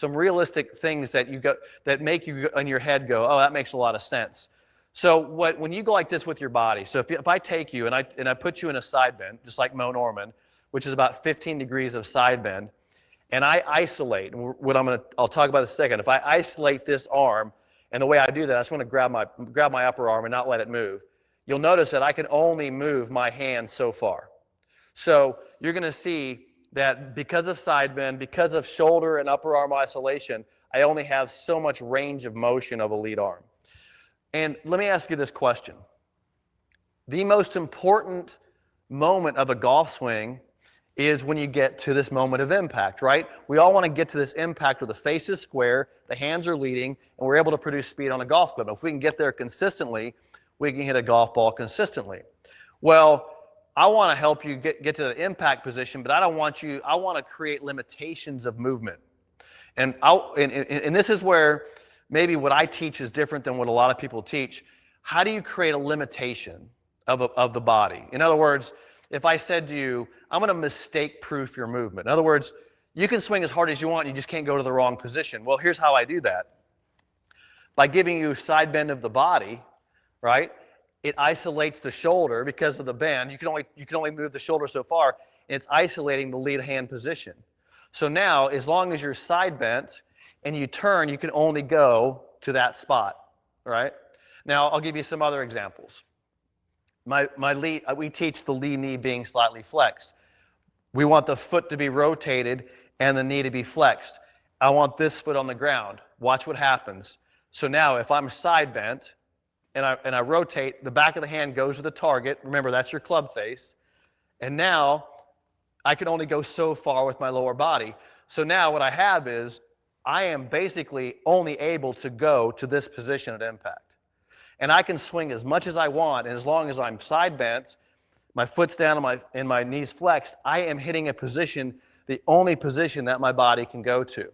realistic things that make you in your head go, oh, that makes a lot of sense. So when you go like this with your body, so if I take you and I put you in a side bend, just like Moe Norman, which is about 15 degrees of side bend, and I isolate, and I'll talk about in a second. If I isolate this arm, and the way I do that, I just want to grab my upper arm and not let it move. You'll notice that I can only move my hand so far. So you're going to see that because of side bend, because of shoulder and upper arm isolation, I only have so much range of motion of a lead arm. And let me ask you this question. The most important moment of a golf swing is when you get to this moment of impact, right? We all want to get to this impact where the face is square, the hands are leading, and we're able to produce speed on a golf club. If we can get there consistently, we can hit a golf ball consistently. Well, I want to help you get to the impact position, but I want to create limitations of movement. And this is where maybe what I teach is different than what a lot of people teach. How do you create a limitation of the body? In other words, if I said to you, I'm going to mistake-proof your movement. In other words, you can swing as hard as you want, you just can't go to the wrong position. Well, here's how I do that. By giving you side bend of the body, right? It isolates the shoulder because of the bend. You can only move the shoulder so far, and it's isolating the lead hand position. So now, as long as you're side bent and you turn, you can only go to that spot, right? Now, I'll give you some other examples. My lead, we teach the lead knee being slightly flexed. We want the foot to be rotated and the knee to be flexed. I want this foot on the ground. Watch what happens. So now, if I'm side bent and I rotate, the back of the hand goes to the target. Remember, that's your club face. And now, I can only go so far with my lower body. So now what I have is I am basically only able to go to this position at impact. And I can swing as much as I want, and as long as I'm side bent, my foot's down and my knees flexed, I am hitting a position, the only position that my body can go to.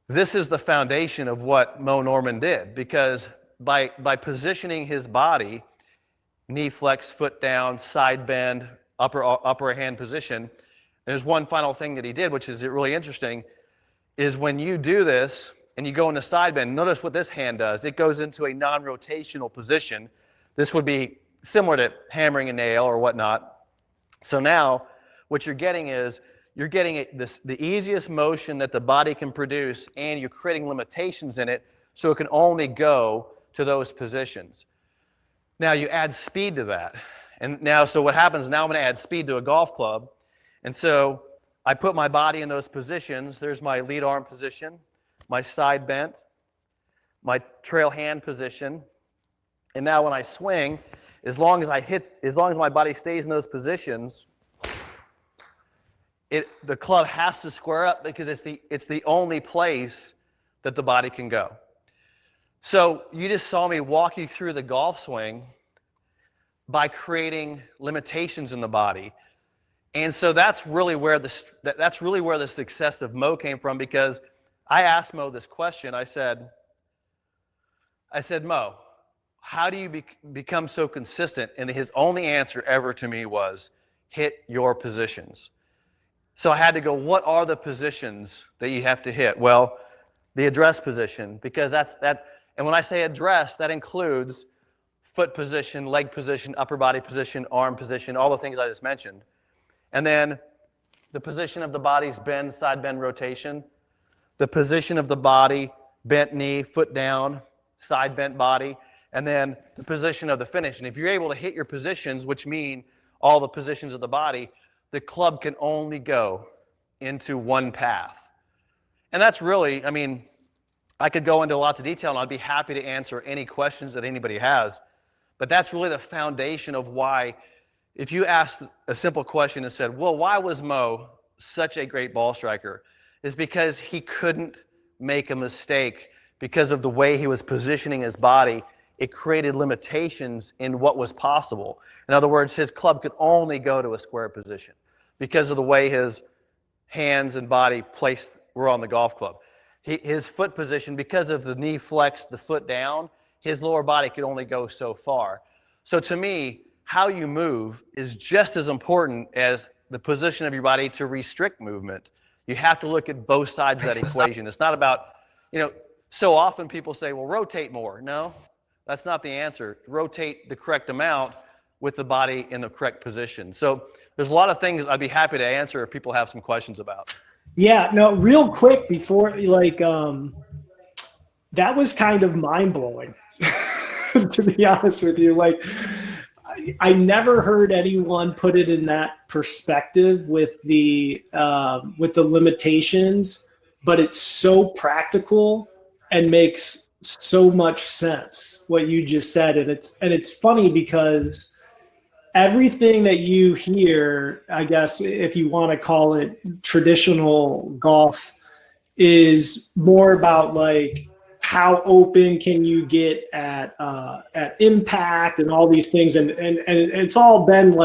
This is the foundation of what Moe Norman did, because by positioning his body, knee flex, foot down, side bend, upper hand position, there's one final thing that he did, which is really interesting, is when you do this and you go into side bend, notice what this hand does. It goes into a non-rotational position. This would be similar to hammering a nail or whatnot. So now what you're getting is you're getting the easiest motion that the body can produce, and you're creating limitations in it so it can only go to those positions. Now you add speed to that. And now, so what happens now, I'm going to add speed to a golf club. And so I put my body in those positions. There's my lead arm position, my side bent, my trail hand position. And now when I swing, as long as my body stays in those positions, the club has to square up because it's the only place that the body can go. So you just saw me walk you through the golf swing by creating limitations in the body. And so that's really where the success of Moe came from, because I asked Moe this question. I said, Moe, how do you become so consistent? And his only answer ever to me was, hit your positions. So I had to go, what are the positions that you have to hit? Well, the address position, because and when I say address, that includes foot position, leg position, upper body position, arm position, all the things I just mentioned. And then the position of the body's bend, side bend rotation, the position of the body, bent knee, foot down, side bent body, and then the position of the finish. And if you're able to hit your positions, which mean all the positions of the body, the club can only go into one path. And that's really, I mean, I could go into lots of detail, and I'd be happy to answer any questions that anybody has. But that's really the foundation of why, if you asked a simple question and said, well, why was Moe such a great ball striker? Is because he couldn't make a mistake because of the way he was positioning his body. It created limitations in what was possible. In other words, his club could only go to a square position because of the way his hands and body were on the golf club. His foot position, because of the knee flex, the foot down, his lower body could only go so far. So to me, how you move is just as important as the position of your body to restrict movement. You have to look at both sides of that equation. It's not about, so often people say, well, rotate more. No, that's not the answer. Rotate the correct amount with the body in the correct position. So there's a lot of things I'd be happy to answer if people have some questions about. Yeah, no, real quick before, that was kind of mind-blowing, to be honest with you. I never heard anyone put it in that perspective with the limitations, but it's so practical and makes so much sense what you just said. And it's funny because everything that you hear, I guess, if you want to call it traditional golf, is more about how open can you get at impact and all these things, and it's all been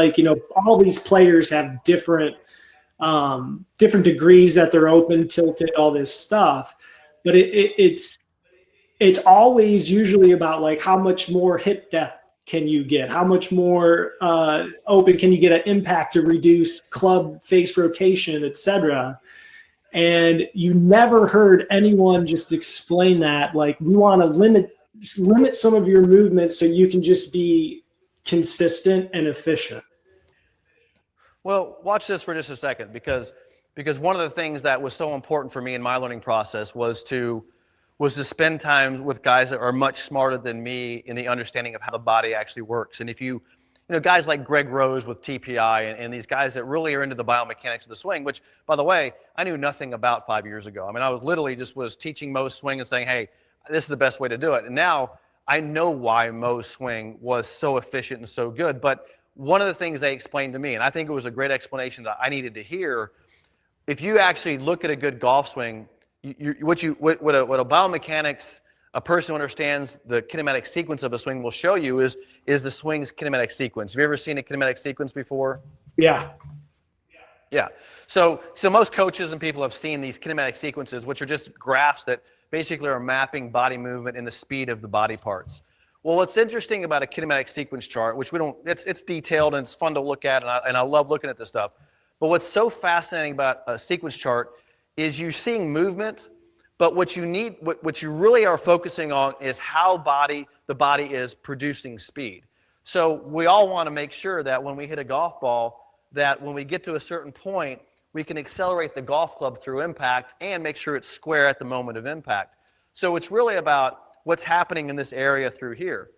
all these players have different degrees that they're open, tilted, all this stuff, but it's it's always usually about like how much more hip depth can you get? How much more open can you get an impact to reduce club face rotation, etc. And you never heard anyone just explain that. Like, we want to limit some of your movements so you can just be consistent and efficient. Well, watch this for just a second, because one of the things that was so important for me in my learning process was to spend time with guys that are much smarter than me in the understanding of how the body actually works. And if you know, guys like Greg Rose with TPI and these guys that really are into the biomechanics of the swing, which, by the way, I knew nothing about 5 years ago. I mean, I was literally was teaching Moe's swing and saying, hey, this is the best way to do it. And now I know why Moe's swing was so efficient and so good. But one of the things they explained to me, and I think it was a great explanation that I needed to hear, if you actually look at a good golf swing, what a biomechanics, a person who understands the kinematic sequence of a swing will show you is the swing's kinematic sequence. Have you ever seen a kinematic sequence before? Yeah. Yeah. So most coaches and people have seen these kinematic sequences, which are just graphs that basically are mapping body movement and the speed of the body parts. Well, what's interesting about a kinematic sequence chart, which it's detailed and it's fun to look at, and I love looking at this stuff. But what's so fascinating about a sequence chart is you're seeing movement, but what you really are focusing on is how the body is producing speed. So we all want to make sure that when we hit a golf ball, that when we get to a certain point, we can accelerate the golf club through impact and make sure it's square at the moment of impact. So it's really about what's happening in this area through here.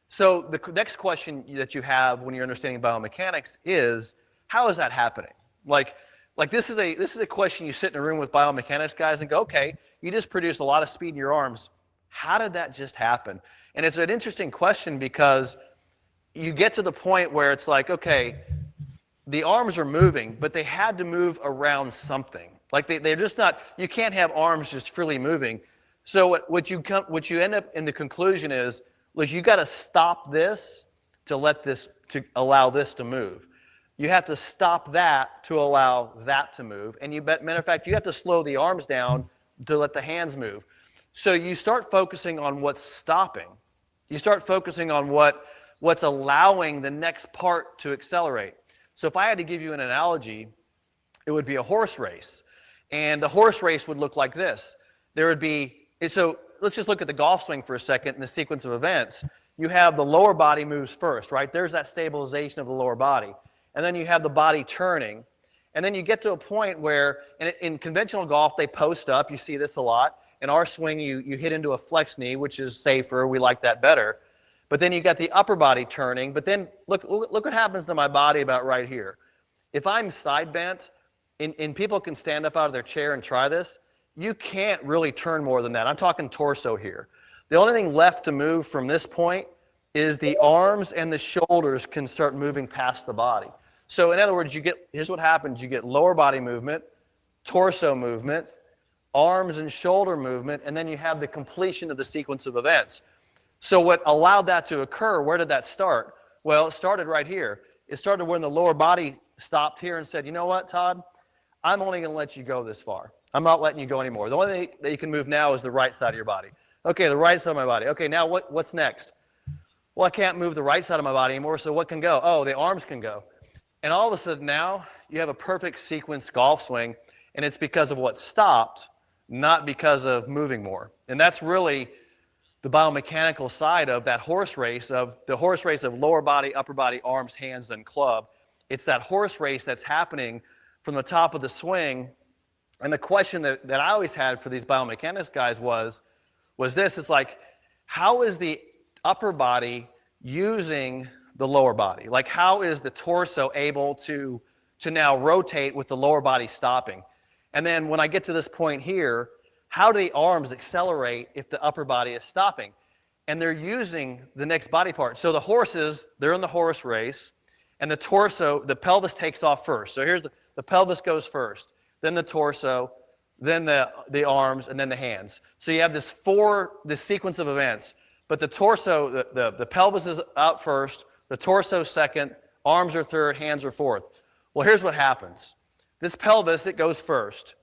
So the next question that you have when you're understanding biomechanics is, how is that happening? Like this is a question you sit in a room with biomechanics guys and go, okay, you just produced a lot of speed in your arms. How did that just happen? And it's an interesting question because you get to the point where it's like, okay, the arms are moving, but they had to move around something. Like they're just not, you can't have arms just freely moving. So what you end up in the conclusion is, look, you got to stop this to allow this to move. You have to stop that to allow that to move. And matter of fact, you have to slow the arms down to let the hands move. So you start focusing on what's stopping. You start focusing on what's allowing the next part to accelerate. So if I had to give you an analogy, it would be a horse race. And the horse race would look like this. So let's just look at the golf swing for a second in the sequence of events. You have the lower body moves first, right? There's that stabilization of the lower body. And then you have the body turning. And then you get to a point where, in conventional golf, they post up. You see this a lot. In our swing, you hit into a flex knee, which is safer. We like that better. But then you got the upper body turning. But then look what happens to my body about right here. If I'm side bent, and people can stand up out of their chair and try this, you can't really turn more than that. I'm talking torso here. The only thing left to move from this point is the arms and the shoulders can start moving past the body. So in other words, here's what happens. You get lower body movement, torso movement, arms and shoulder movement, and then you have the completion of the sequence of events. So what allowed that to occur, where did that start? Well, it started right here. It started when the lower body stopped here and said, you know what, Todd? I'm only going to let you go this far. I'm not letting you go anymore. The only thing that you can move now is the right side of your body. Okay, the right side of my body. Okay, now what's next? Well, I can't move the right side of my body anymore, so what can go? Oh, the arms can go. And all of a sudden now, you have a perfect sequence golf swing, and it's because of what stopped, not because of moving more. And that's really the biomechanical side of that horse race, of lower body, upper body, arms, hands, and club. It's that horse race that's happening from the top of the swing. And the question that I always had for these biomechanics guys was this. It's like, how is the upper body using the lower body? Like, how is the torso able to now rotate with the lower body stopping? And then when I get to this point here, how do the arms accelerate if the upper body is stopping? And they're using the next body part. So the horses, they're in the horse race, and the torso, the pelvis takes off first. So here's the pelvis goes first, then the torso, then the arms, and then the hands. So you have this sequence of events. But the torso, the pelvis is out first, the torso second, arms are third, hands are fourth. Well, here's what happens. This pelvis, it goes first.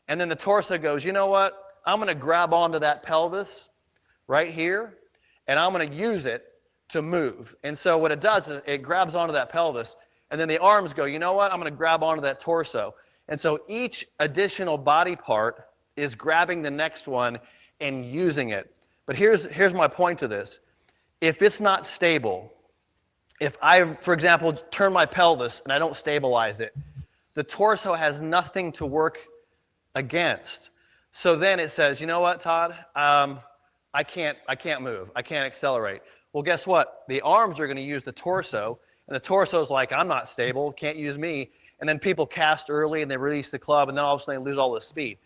And then the torso goes, you know what? I'm going to grab onto that pelvis right here, and I'm going to use it to move. And so what it does is it grabs onto that pelvis, and then the arms go, you know what, I'm going to grab onto that torso. And so each additional body part is grabbing the next one and using it. But here's my point to this. If it's not stable, if I, for example, turn my pelvis and I don't stabilize it, the torso has nothing to work against. So then it says, you know what, Todd, I can't move. I can't accelerate. Well, guess what? The arms are going to use the torso, and the torso is like, I'm not stable, can't use me. And then people cast early and they release the club, and then all of a sudden they lose all this speed.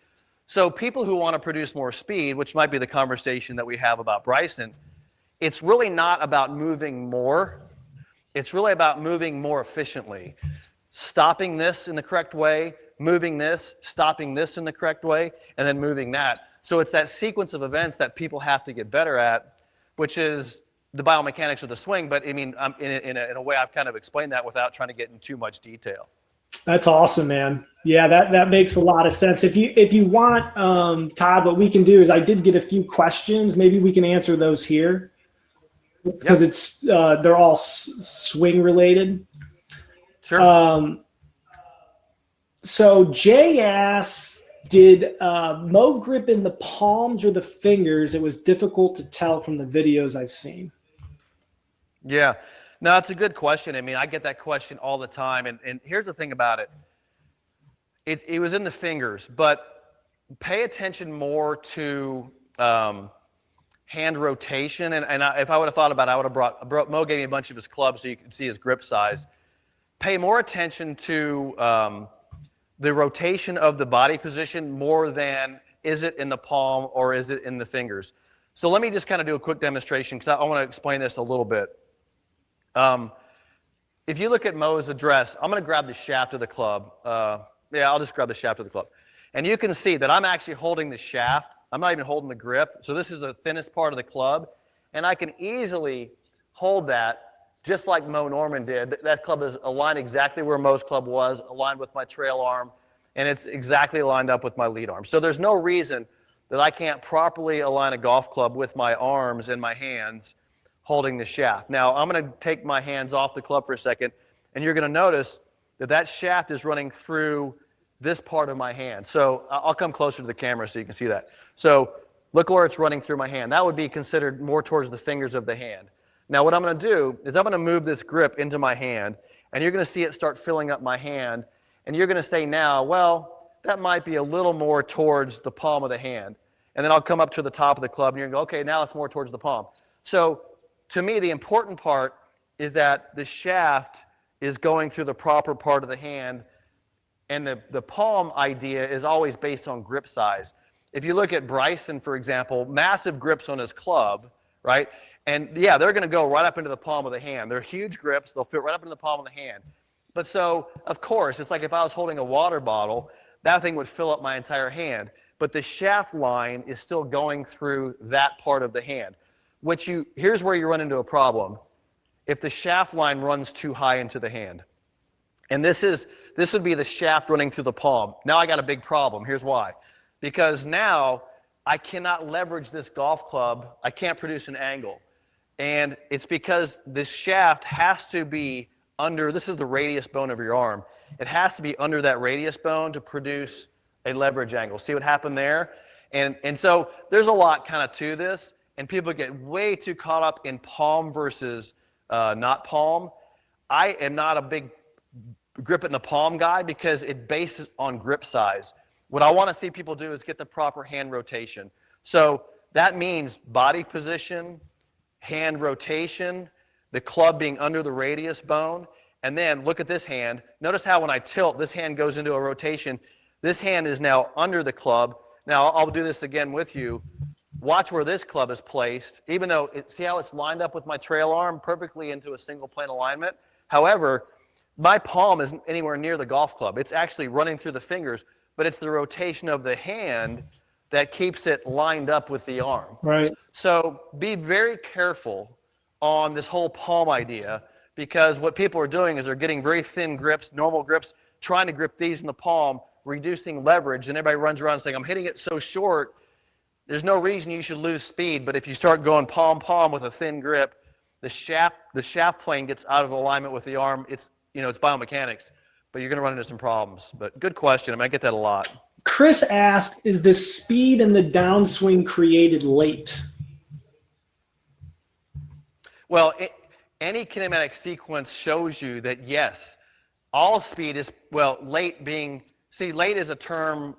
So people who want to produce more speed, which might be the conversation that we have about Bryson, it's really not about moving more. It's really about moving more efficiently. Stopping this in the correct way, moving this, stopping this in the correct way, and then moving that. So it's that sequence of events that people have to get better at, which is the biomechanics of the swing. But I mean, in a way, I've kind of explained that without trying to get in too much detail. That's awesome, man. Yeah, that makes a lot of sense. If you want, Todd, what we can do is I did get a few questions. Maybe we can answer those here because it's they're all swing related. Sure. So Jay asks, did Moe grip in the palms or the fingers? It was difficult to tell from the videos I've seen. Yeah. No, it's a good question. I mean, I get that question all the time. And here's the thing about it. It was in the fingers, but pay attention more to hand rotation. And if I would have thought about it, I would have brought Moe gave me a bunch of his clubs so you can see his grip size. Pay more attention to the rotation of the body position more than is it in the palm or is it in the fingers. So let me just kind of do a quick demonstration because I want to explain this a little bit. If you look at Moe's address, I'm going to grab the shaft of the club. Yeah, I'll just grab the shaft of the club. And you can see that I'm actually holding the shaft. I'm not even holding the grip. So this is the thinnest part of the club. And I can easily hold that just like Moe Norman did. That club is aligned exactly where Moe's club was, aligned with my trail arm, and it's exactly lined up with my lead arm. So there's no reason that I can't properly align a golf club with my arms and my hands holding the shaft. Now, I'm going to take my hands off the club for a second, and you're going to notice that shaft is running through this part of my hand. So I'll come closer to the camera so you can see that. So look where it's running through my hand. That would be considered more towards the fingers of the hand. Now, what I'm going to do is I'm going to move this grip into my hand, and you're going to see it start filling up my hand, and you're going to say now, well, that might be a little more towards the palm of the hand. And then I'll come up to the top of the club, and you're going to go, okay, now it's more towards the palm. So to me, the important part is that the shaft is going through the proper part of the hand, and the palm idea is always based on grip size. If you look at Bryson, for example, massive grips on his club, right? And yeah, they're going to go right up into the palm of the hand. They're huge grips. They'll fit right up into the palm of the hand. But so, of course, it's like if I was holding a water bottle, that thing would fill up my entire hand. But the shaft line is still going through that part of the hand, here's where you run into a problem. If the shaft line runs too high into the hand, and this would be the shaft running through the palm. Now I got a big problem. Here's why. Because now I cannot leverage this golf club. I can't produce an angle. And it's because this shaft has to be under, this is the radius bone of your arm. It has to be under that radius bone to produce a leverage angle. See what happened there? And so there's a lot kind of to this, and people get way too caught up in palm versus not palm. I am not a big grip it in the palm guy because it bases on grip size. What I want to see people do is get the proper hand rotation. So that means body position, hand rotation, the club being under the radius bone, and then look at this hand. Notice how when I tilt, this hand goes into a rotation. This hand is now under the club. Now I'll do this again with you. Watch where this club is placed, even though, see how it's lined up with my trail arm perfectly into a single plane alignment? However, my palm isn't anywhere near the golf club. It's actually running through the fingers, but it's the rotation of the hand that keeps it lined up with the arm. Right. So be very careful on this whole palm idea, because what people are doing is they're getting very thin grips, normal grips, trying to grip these in the palm, reducing leverage, and everybody runs around saying, I'm hitting it so short. there's no reason you should lose speed, but if you start going palm with a thin grip, the shaft plane gets out of alignment with the arm. It's biomechanics, but you're going to run into some problems. But good question. I mean, I get that a lot. Chris asked, is the speed in the downswing created late? Well, any kinematic sequence shows you that, yes, all speed is, late being, late is a term,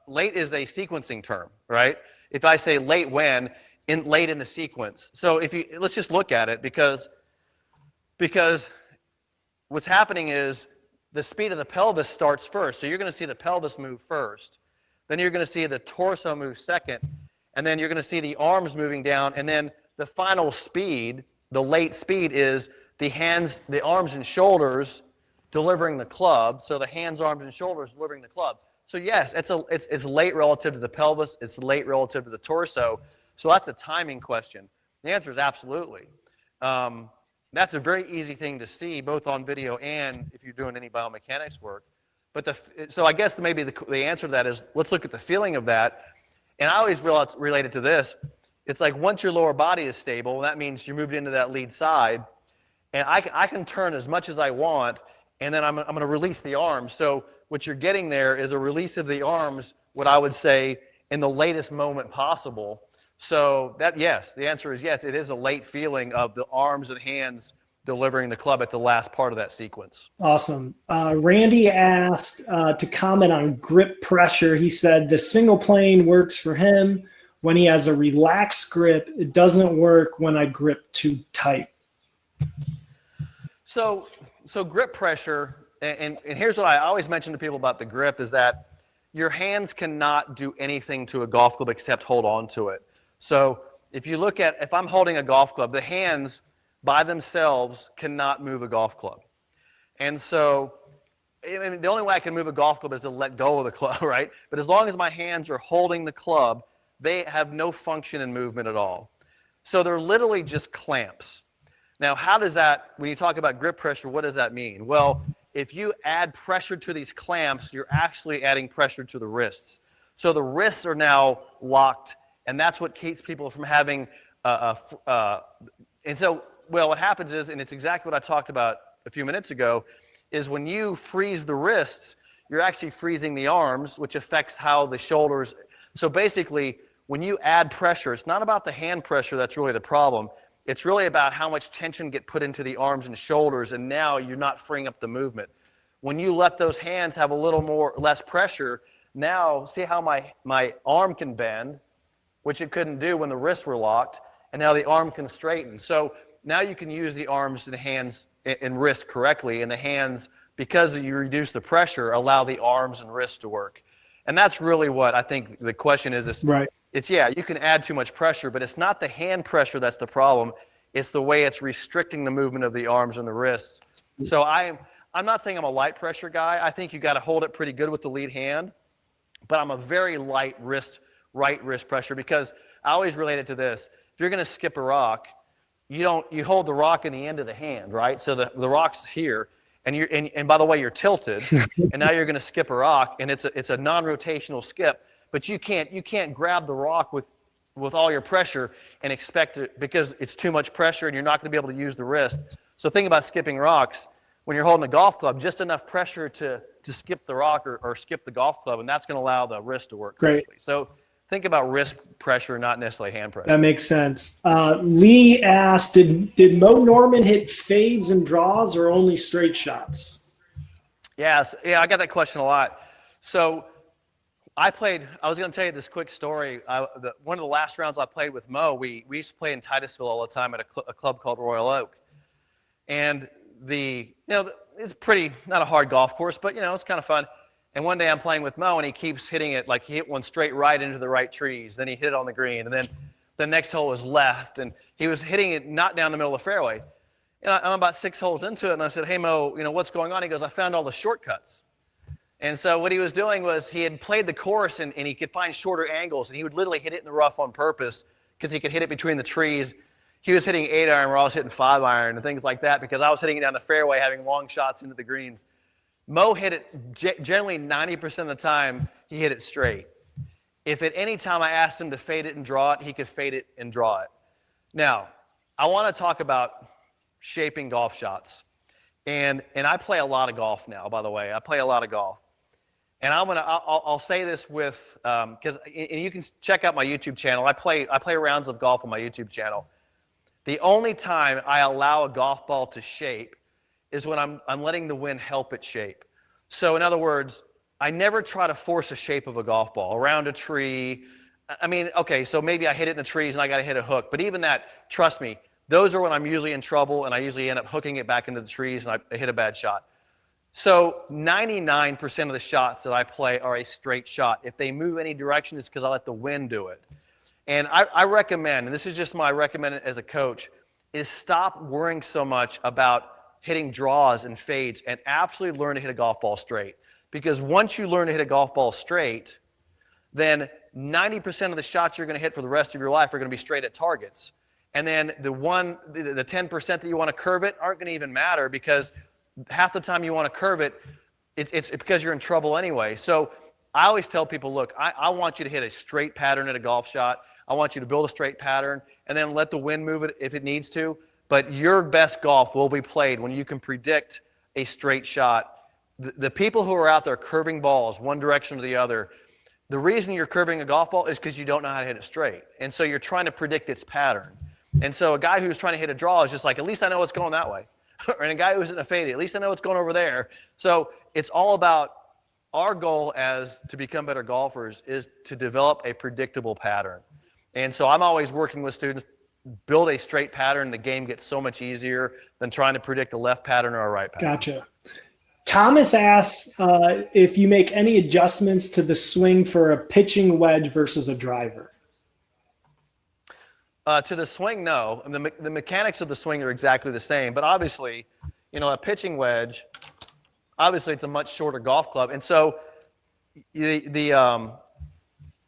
late is a sequencing term, right? If I say late when, late in the sequence. So let's just look at it because what's happening is the speed of the pelvis starts first. So you're going to see the pelvis move first. Then you're going to see the torso move second. And then you're going to see the arms moving down. And then the final speed, the late speed, is the hands, the arms and shoulders delivering the club. So the hands, arms, and shoulders delivering the club. So yes, it's late relative to the pelvis. It's late relative to the torso. So that's a timing question. The answer is absolutely. That's a very easy thing to see, both on video and if you're doing any biomechanics work. But so I guess maybe the answer to that is, let's look at the feeling of that. And I always relate it to this. It's like once your lower body is stable, that means you're moved into that lead side. And I can turn as much as I want, and then I'm going to release the arms. So what you're getting there is a release of the arms, what I would say, in the latest moment possible. So yes, the answer is yes, it is a late feeling of the arms and hands delivering the club at the last part of that sequence. Awesome. Randy asked to comment on grip pressure. He said the single plane works for him when he has a relaxed grip. It doesn't work when I grip too tight. So grip pressure, and here's what I always mention to people about the grip, is that your hands cannot do anything to a golf club except hold on to it. So if I'm holding a golf club, the hands by themselves cannot move a golf club. And so the only way I can move a golf club is to let go of the club, right? But as long as my hands are holding the club, they have no function in movement at all. So they're literally just clamps. Now, when you talk about grip pressure, what does that mean? Well, if you add pressure to these clamps, you're actually adding pressure to the wrists. So the wrists are now locked, and that's what keeps people from having what happens is, and it's exactly what I talked about a few minutes ago, is when you freeze the wrists, you're actually freezing the arms, which affects how the shoulders. So basically, when you add pressure, it's not about the hand pressure that's really the problem. It's really about how much tension get put into the arms and shoulders, and now you're not freeing up the movement. When you let those hands have a little less pressure, now see how my arm can bend, which it couldn't do when the wrists were locked, and now the arm can straighten. So now you can use the arms and hands and wrists correctly, and the hands, because you reduce the pressure, allow the arms and wrists to work. And that's really what I think the question is. Right. You can add too much pressure, but it's not the hand pressure that's the problem. It's the way it's restricting the movement of the arms and the wrists. So I'm not saying I'm a light pressure guy. I think you got to hold it pretty good with the lead hand, but I'm a very light right wrist pressure, because I always relate it to this. If you're going to skip a rock, you hold the rock in the end of the hand, right? So the rock's here, and by the way, you're tilted, and now you're going to skip a rock, and it's a non-rotational skip, but you can't grab the rock with all your pressure and expect it, because it's too much pressure and you're not going to be able to use the wrist. So think about skipping rocks. When you're holding a golf club, just enough pressure to skip the rock or skip the golf club, and that's going to allow the wrist to work correctly. So think about wrist pressure, not necessarily hand pressure. That makes sense. Lee asked, did Moe Norman hit fades and draws or only straight shots? Yes. Yeah, I got that question a lot. So I was going to tell you this quick story. One of the last rounds I played with Moe, we used to play in Titusville all the time at a club called Royal Oak. And it's pretty, not a hard golf course, but it's kind of fun. And one day I'm playing with Moe, and he keeps hitting it, like he hit one straight right into the right trees. Then he hit it on the green, and then the next hole was left, and he was hitting it not down the middle of the fairway. And I'm about 6 holes into it, and I said, "Hey Moe, what's going on?" He goes, "I found all the shortcuts." And so what he was doing was he had played the course, and he could find shorter angles, and he would literally hit it in the rough on purpose because he could hit it between the trees. He was hitting 8-iron where I was hitting 5-iron and things like that, because I was hitting it down the fairway, having long shots into the greens. Moe hit it generally 90% of the time. He hit it straight. if at any time I asked him to fade it and draw it, he could fade it and draw it. Now, I want to talk about shaping golf shots. And I play a lot of golf now, by the way. I play a lot of golf. And I'll say this with, because and you can check out my YouTube channel. I play rounds of golf on my YouTube channel. The only time I allow a golf ball to shape is when I'm letting the wind help it shape. So in other words, I never try to force a shape of a golf ball around a tree. I mean, okay, so maybe I hit it in the trees and I got to hit a hook. But even that, trust me, those are when I'm usually in trouble, and I usually end up hooking it back into the trees and I hit a bad shot. So 99% of the shots that I play are a straight shot. If they move any direction, it's because I let the wind do it. And I recommend, and this is just my recommend as a coach, is stop worrying so much about hitting draws and fades and absolutely learn to hit a golf ball straight. Because once you learn to hit a golf ball straight, then 90% of the shots you're going to hit for the rest of your life are going to be straight at targets. And then the 10% that you want to curve it aren't going to even matter, because half the time you want to curve it, it's because you're in trouble anyway. So I always tell people, look, I want you to hit a straight pattern at a golf shot. I want you to build a straight pattern and then let the wind move it if it needs to. But your best golf will be played when you can predict a straight shot. The people who are out there curving balls one direction or the other, the reason you're curving a golf ball is because you don't know how to hit it straight. And so you're trying to predict its pattern. And so a guy who's trying to hit a draw is just like, at least I know it's going that way. And a guy who's in a fade, at least I know it's going over there. So it's all about, our goal as to become better golfers is to develop a predictable pattern. And so I'm always working with students, build a straight pattern. The game gets so much easier than trying to predict a left pattern or a right pattern. Gotcha. Thomas asks if you make any adjustments to the swing for a pitching wedge versus a driver. To the swing, no. The mechanics of the swing are exactly the same. But obviously, a pitching wedge, obviously it's a much shorter golf club. And so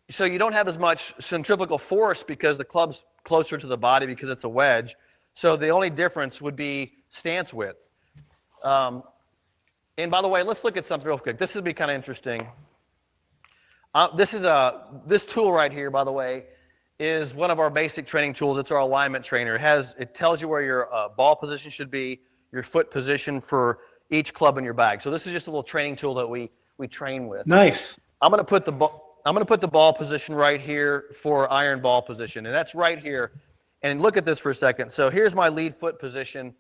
so you don't have as much centrifugal force because the club's closer to the body because it's a wedge. So the only difference would be stance width. And by the way, let's look at something real quick. This would be kind of interesting. This tool right here, by the way, is one of our basic training tools. It's our alignment trainer. It tells you where your ball position should be, your foot position for each club in your bag. So this is just a little training tool that we train with. Nice. I'm going to put the ball position right here for iron ball position, and that's right here. And look at this for a second. So here's my lead foot position,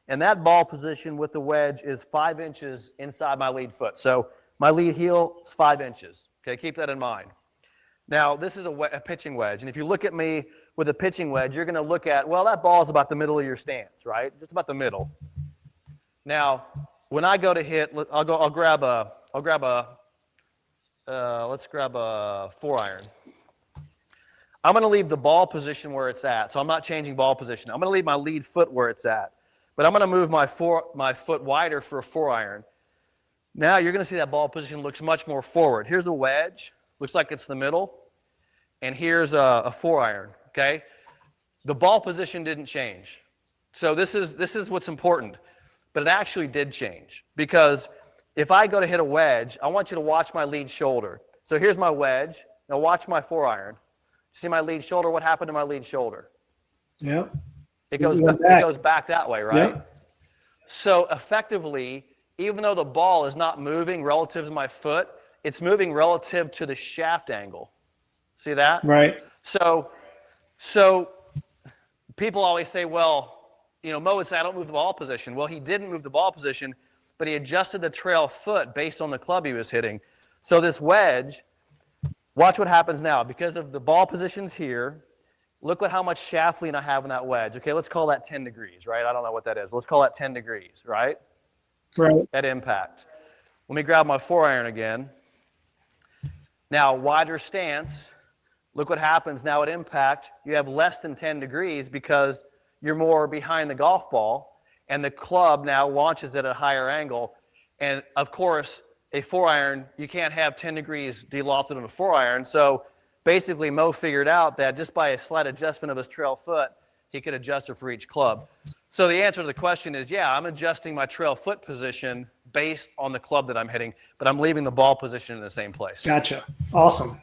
and that ball position with the wedge is 5 inches inside my lead foot. So my lead heel is 5 inches. Okay, keep that in mind. Now, this is a pitching wedge, and if you look at me with a pitching wedge, you're going to look at, well, that ball is about the middle of your stance, right? Just about the middle. Now, when I go to hit, let's grab a 4-iron. I'm going to leave the ball position where it's at, so I'm not changing ball position. I'm going to leave my lead foot where it's at, but I'm going to move my foot wider for a 4-iron. Now you're going to see that ball position looks much more forward. Here's a wedge, looks like it's the middle, and here's a 4-iron. Okay, the ball position didn't change, so this is what's important, but it actually did change, because if I go to hit a wedge, I want you to watch my lead shoulder. So here's my wedge. Now watch my 4-iron. See my lead shoulder? What happened to my lead shoulder? Yep. It goes back that way, right? Yep. So effectively, even though the ball is not moving relative to my foot, it's moving relative to the shaft angle. See that? Right. So people always say, well, Moe would say, I don't move the ball position. Well, he didn't move the ball position, but he adjusted the trail foot based on the club he was hitting. So this wedge, watch what happens now. Because of the ball positions here, look at how much shaft lean I have in that wedge. Okay, let's call that 10 degrees, right? I don't know what that is. Let's call that 10 degrees, right? Right. At impact. Let me grab my 4-iron again. Now, wider stance. Look what happens now at impact. You have less than 10 degrees because you're more behind the golf ball, and the club now launches at a higher angle. And, of course, a 4-iron, you can't have 10 degrees delofted on a 4-iron. So basically, Moe figured out that just by a slight adjustment of his trail foot, he could adjust it for each club. So the answer to the question is, yeah, I'm adjusting my trail foot position based on the club that I'm hitting, but I'm leaving the ball position in the same place. Gotcha. Awesome.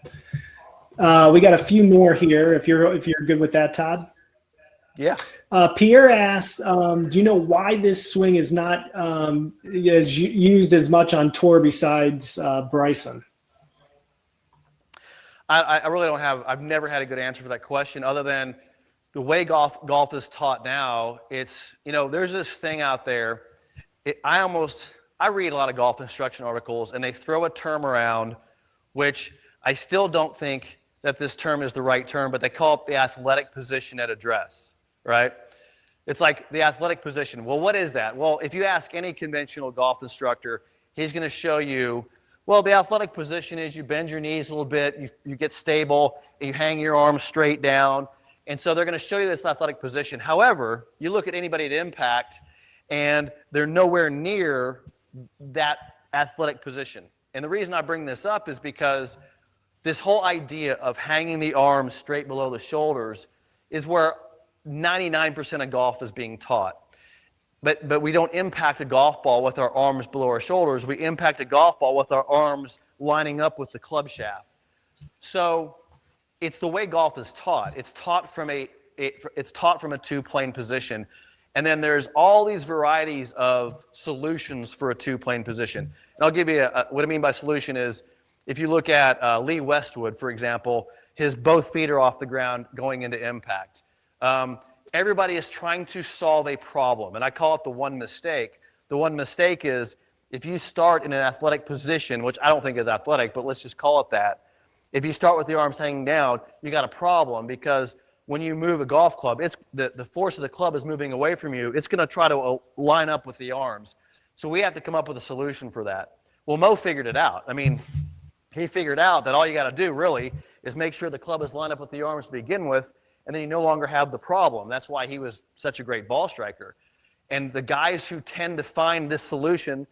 We got a few more here. If you're good with that, Todd. Yeah. Pierre asked, do you know why this swing is not used as much on tour besides Bryson? I really don't have. I've never had a good answer for that question, other than the way golf is taught now. It's, there's this thing out there. I read a lot of golf instruction articles, and they throw a term around, which I still don't think that this term is the right term, but they call it the athletic position at address, right? It's like the athletic position. Well, what is that? Well, if you ask any conventional golf instructor, he's going to show you, well, the athletic position is you bend your knees a little bit, you get stable, and you hang your arms straight down. And so they're going to show you this athletic position. However, you look at anybody at impact, and they're nowhere near that athletic position. And the reason I bring this up is because this whole idea of hanging the arms straight below the shoulders is where 99% of golf is being taught. But we don't impact a golf ball with our arms below our shoulders. We impact a golf ball with our arms lining up with the club shaft. So it's the way golf is taught. It's taught from a two-plane position. And then there's all these varieties of solutions for a two-plane position. And I'll give you what I mean by solution is, if you look at Lee Westwood, for example, his both feet are off the ground going into impact. Everybody is trying to solve a problem, and I call it the one mistake. The one mistake is if you start in an athletic position, which I don't think is athletic, but let's just call it that. If you start with the arms hanging down, you got a problem, because when you move a golf club, it's the force of the club is moving away from you. It's going to try to line up with the arms. So we have to come up with a solution for that. Well, Moe figured it out. I mean, he figured out that all you got to do really is make sure the club is lined up with the arms to begin with, and then you no longer have the problem. That's why he was such a great ball striker. And the guys who tend to find this solution,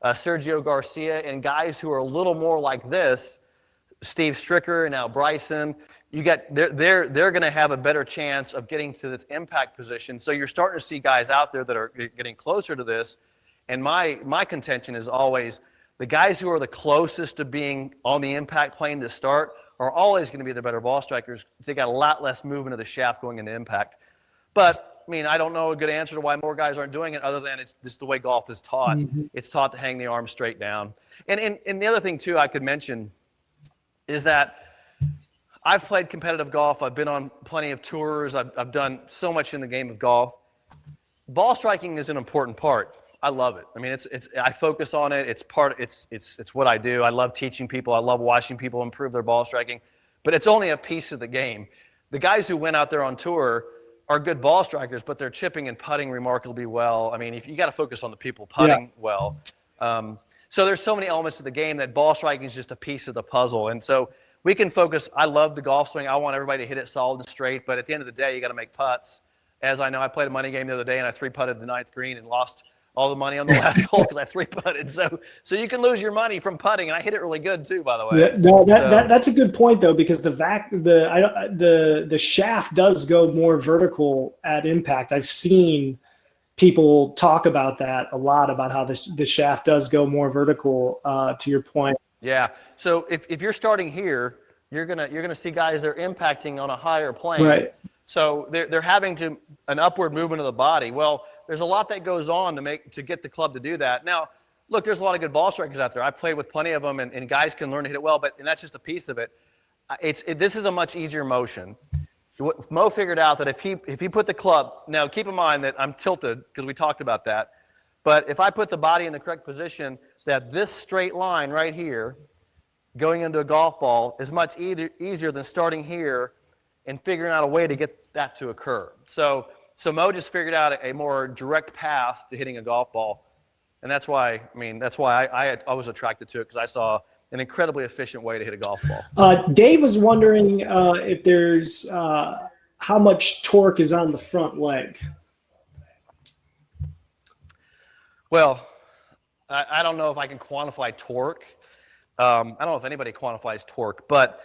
Sergio Garcia, and guys who are a little more like this, Steve Stricker and now Bryson, they're going to have a better chance of getting to this impact position. So you're starting to see guys out there that are getting closer to this. And my contention is always the guys who are the closest to being on the impact plane to start are always going to be the better ball strikers. They got a lot less movement of the shaft going into impact. But I mean, I don't know a good answer to why more guys aren't doing it, other than it's just the way golf is taught. Mm-hmm. It's taught to hang the arms straight down. And the other thing too I could mention is that I've played competitive golf. I've been on plenty of tours. I've done so much in the game of golf. Ball striking is an important part. I love it. I mean, I focus on it. It's what I do. I love teaching people. I love watching people improve their ball striking. But it's only a piece of the game. The guys who went out there on tour are good ball strikers, but they're chipping and putting remarkably well. I mean, if you got to focus on the people putting well. So there's so many elements to the game that ball striking is just a piece of the puzzle. And so we can focus. I love the golf swing. I want everybody to hit it solid and straight. But at the end of the day, you got to make putts. As I know, I played a money game the other day, and I three-putted the ninth green and lost all the money on the last hole because I three-putted. So you can lose your money from putting, and I hit it really good too, by the way. Yeah, no, that's a good point though, because the shaft does go more vertical at impact. I've seen people talk about that a lot, about how the shaft does go more vertical. To your point. Yeah. So if you're starting here, you're gonna see guys that are impacting on a higher plane. Right. So they're having an upward movement of the body. Well, there's a lot that goes on to get the club to do that. Now, look, there's a lot of good ball strikers out there. I've played with plenty of them, and guys can learn to hit it well, and that's just a piece of it. This is a much easier motion. What Moe figured out that if he put the club, now keep in mind that I'm tilted because we talked about that, but if I put the body in the correct position, that this straight line right here going into a golf ball is much easier than starting here and figuring out a way to get that to occur. So Moe just figured out a more direct path to hitting a golf ball, and that's why I was attracted to it, because I saw an incredibly efficient way to hit a golf ball. Dave was wondering if there's how much torque is on the front leg. Well, I don't know if I can quantify torque. I don't know if anybody quantifies torque, but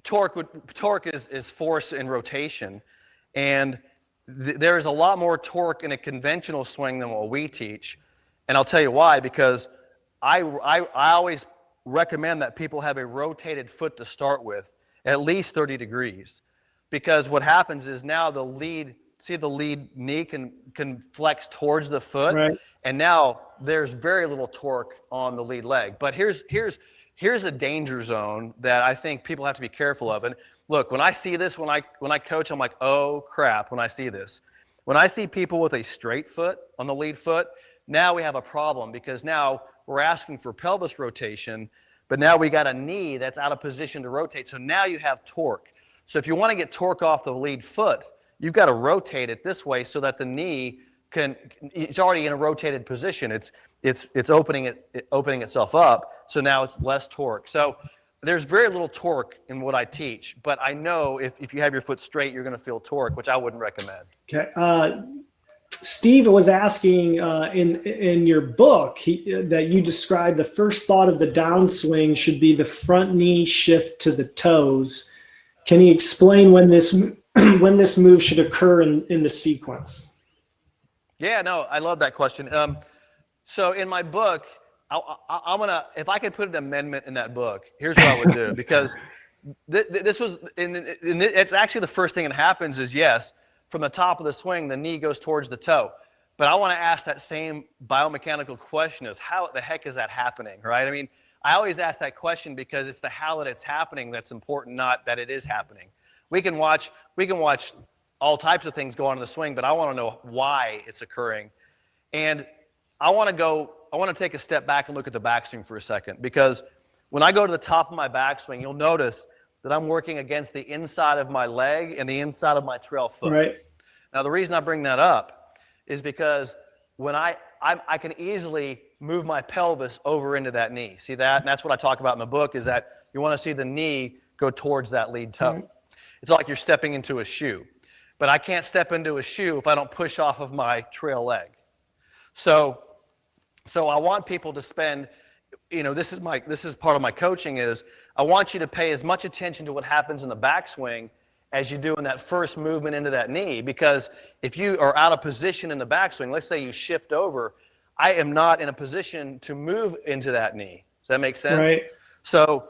torque is force in rotation, and there is a lot more torque in a conventional swing than what we teach. And I'll tell you why, because I always recommend that people have a rotated foot to start with, at least 30 degrees. Because what happens is now the lead knee can flex towards the foot, Right. and now there's very little torque on the lead leg. But here's a danger zone that I think people have to be careful of. And look, when I see this, when I coach, I'm like, oh crap, when I see this. When I see people with a straight foot on the lead foot, now we have a problem, because now we're asking for pelvis rotation, but now we got a knee that's out of position to rotate. So now you have torque. So if you want to get torque off the lead foot, you've got to rotate it this way so that the knee it's already in a rotated position. It's opening itself up. So now it's less torque. So there's very little torque in what I teach, but I know if you have your foot straight, you're going to feel torque, which I wouldn't recommend. Okay. Steve was asking in your book that you described the first thought of the downswing should be the front knee shift to the toes. Can you explain when this move should occur in the sequence? Yeah, no, I love that question. So in my book, I'm gonna, if I could put an amendment in that book, here's what I would do, because this was, it's actually the first thing that happens is, yes, from the top of the swing, the knee goes towards the toe. But I want to ask that same biomechanical question: is how the heck is that happening, right? I mean, I always ask that question because it's the how that it's happening that's important, not that it is happening. We can watch all types of things go on in the swing, but I want to know why it's occurring. And I want to take a step back and look at the backswing for a second, because when I go to the top of my backswing, you'll notice that I'm working against the inside of my leg and the inside of my trail foot. Right. Now, the reason I bring that up is because when I can easily move my pelvis over into that knee. See that? And that's what I talk about in the book, is that you want to see the knee go towards that lead toe. Mm-hmm. It's like you're stepping into a shoe. But I can't step into a shoe if I don't push off of my trail leg. So I want people to spend, this is part of my coaching, is I want you to pay as much attention to what happens in the backswing as you do in that first movement into that knee. Because if you are out of position in the backswing, let's say you shift over, I am not in a position to move into that knee. Does that make sense? Right. So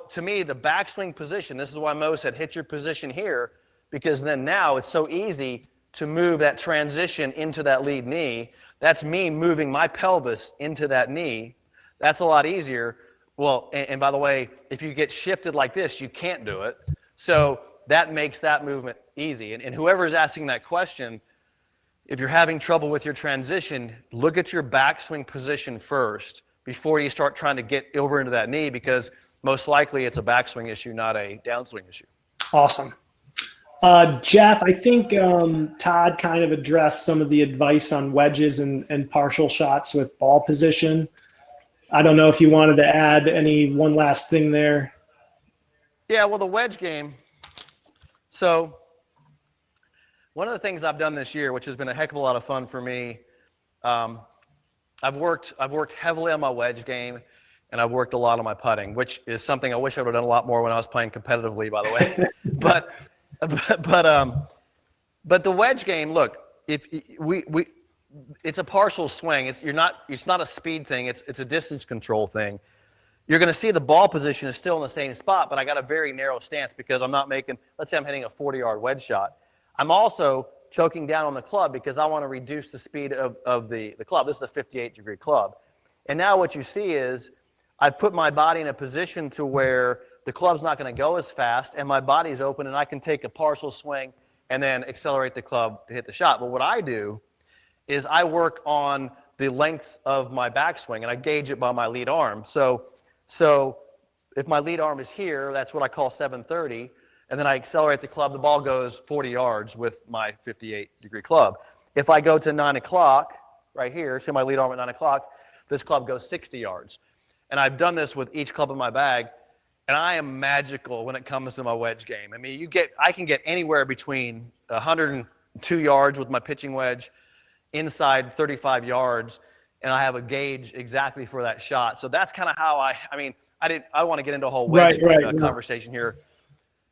to me, the backswing position, this is why Moe said hit your position here, because then now it's so easy to move that transition into that lead knee. That's me moving my pelvis into that knee. That's a lot easier. Well, and by the way, if you get shifted like this, you can't do it. So that makes that movement easy. And whoever is asking that question, if you're having trouble with your transition, look at your backswing position first before you start trying to get over into that knee, because most likely it's a backswing issue, not a downswing issue. Awesome. Jeff, I think Todd kind of addressed some of the advice on wedges and partial shots with ball position. I don't know if you wanted to add one last thing there. Yeah, well, the wedge game. So one of the things I've done this year, which has been a heck of a lot of fun for me, I've worked heavily on my wedge game, and I've worked a lot on my putting, which is something I wish I would have done a lot more when I was playing competitively, by the way. But the wedge game, look, if it's a partial swing. It's not a speed thing. It's a distance control thing. You're going to see the ball position is still in the same spot, but I got a very narrow stance because I'm not making. Let's say I'm hitting a 40-yard wedge shot. I'm also choking down on the club because I want to reduce the speed of the club. This is a 58-degree club, and now what you see is I've put my body in a position to where the club's not going to go as fast, and my body's open, and I can take a partial swing and then accelerate the club to hit the shot. But what I do is I work on the length of my backswing, and I gauge it by my lead arm. So if my lead arm is here, that's what I call 730, and then I accelerate the club, the ball goes 40 yards with my 58-degree club. If I go to 9 o'clock, right here, see my lead arm at 9 o'clock, this club goes 60 yards. And I've done this with each club in my bag, and I am magical when it comes to my wedge game. I mean, I can get anywhere between 102 yards with my pitching wedge, inside 35 yards, and I have a gauge exactly for that shot. So that's kind of how I want to get into a whole wedge conversation here,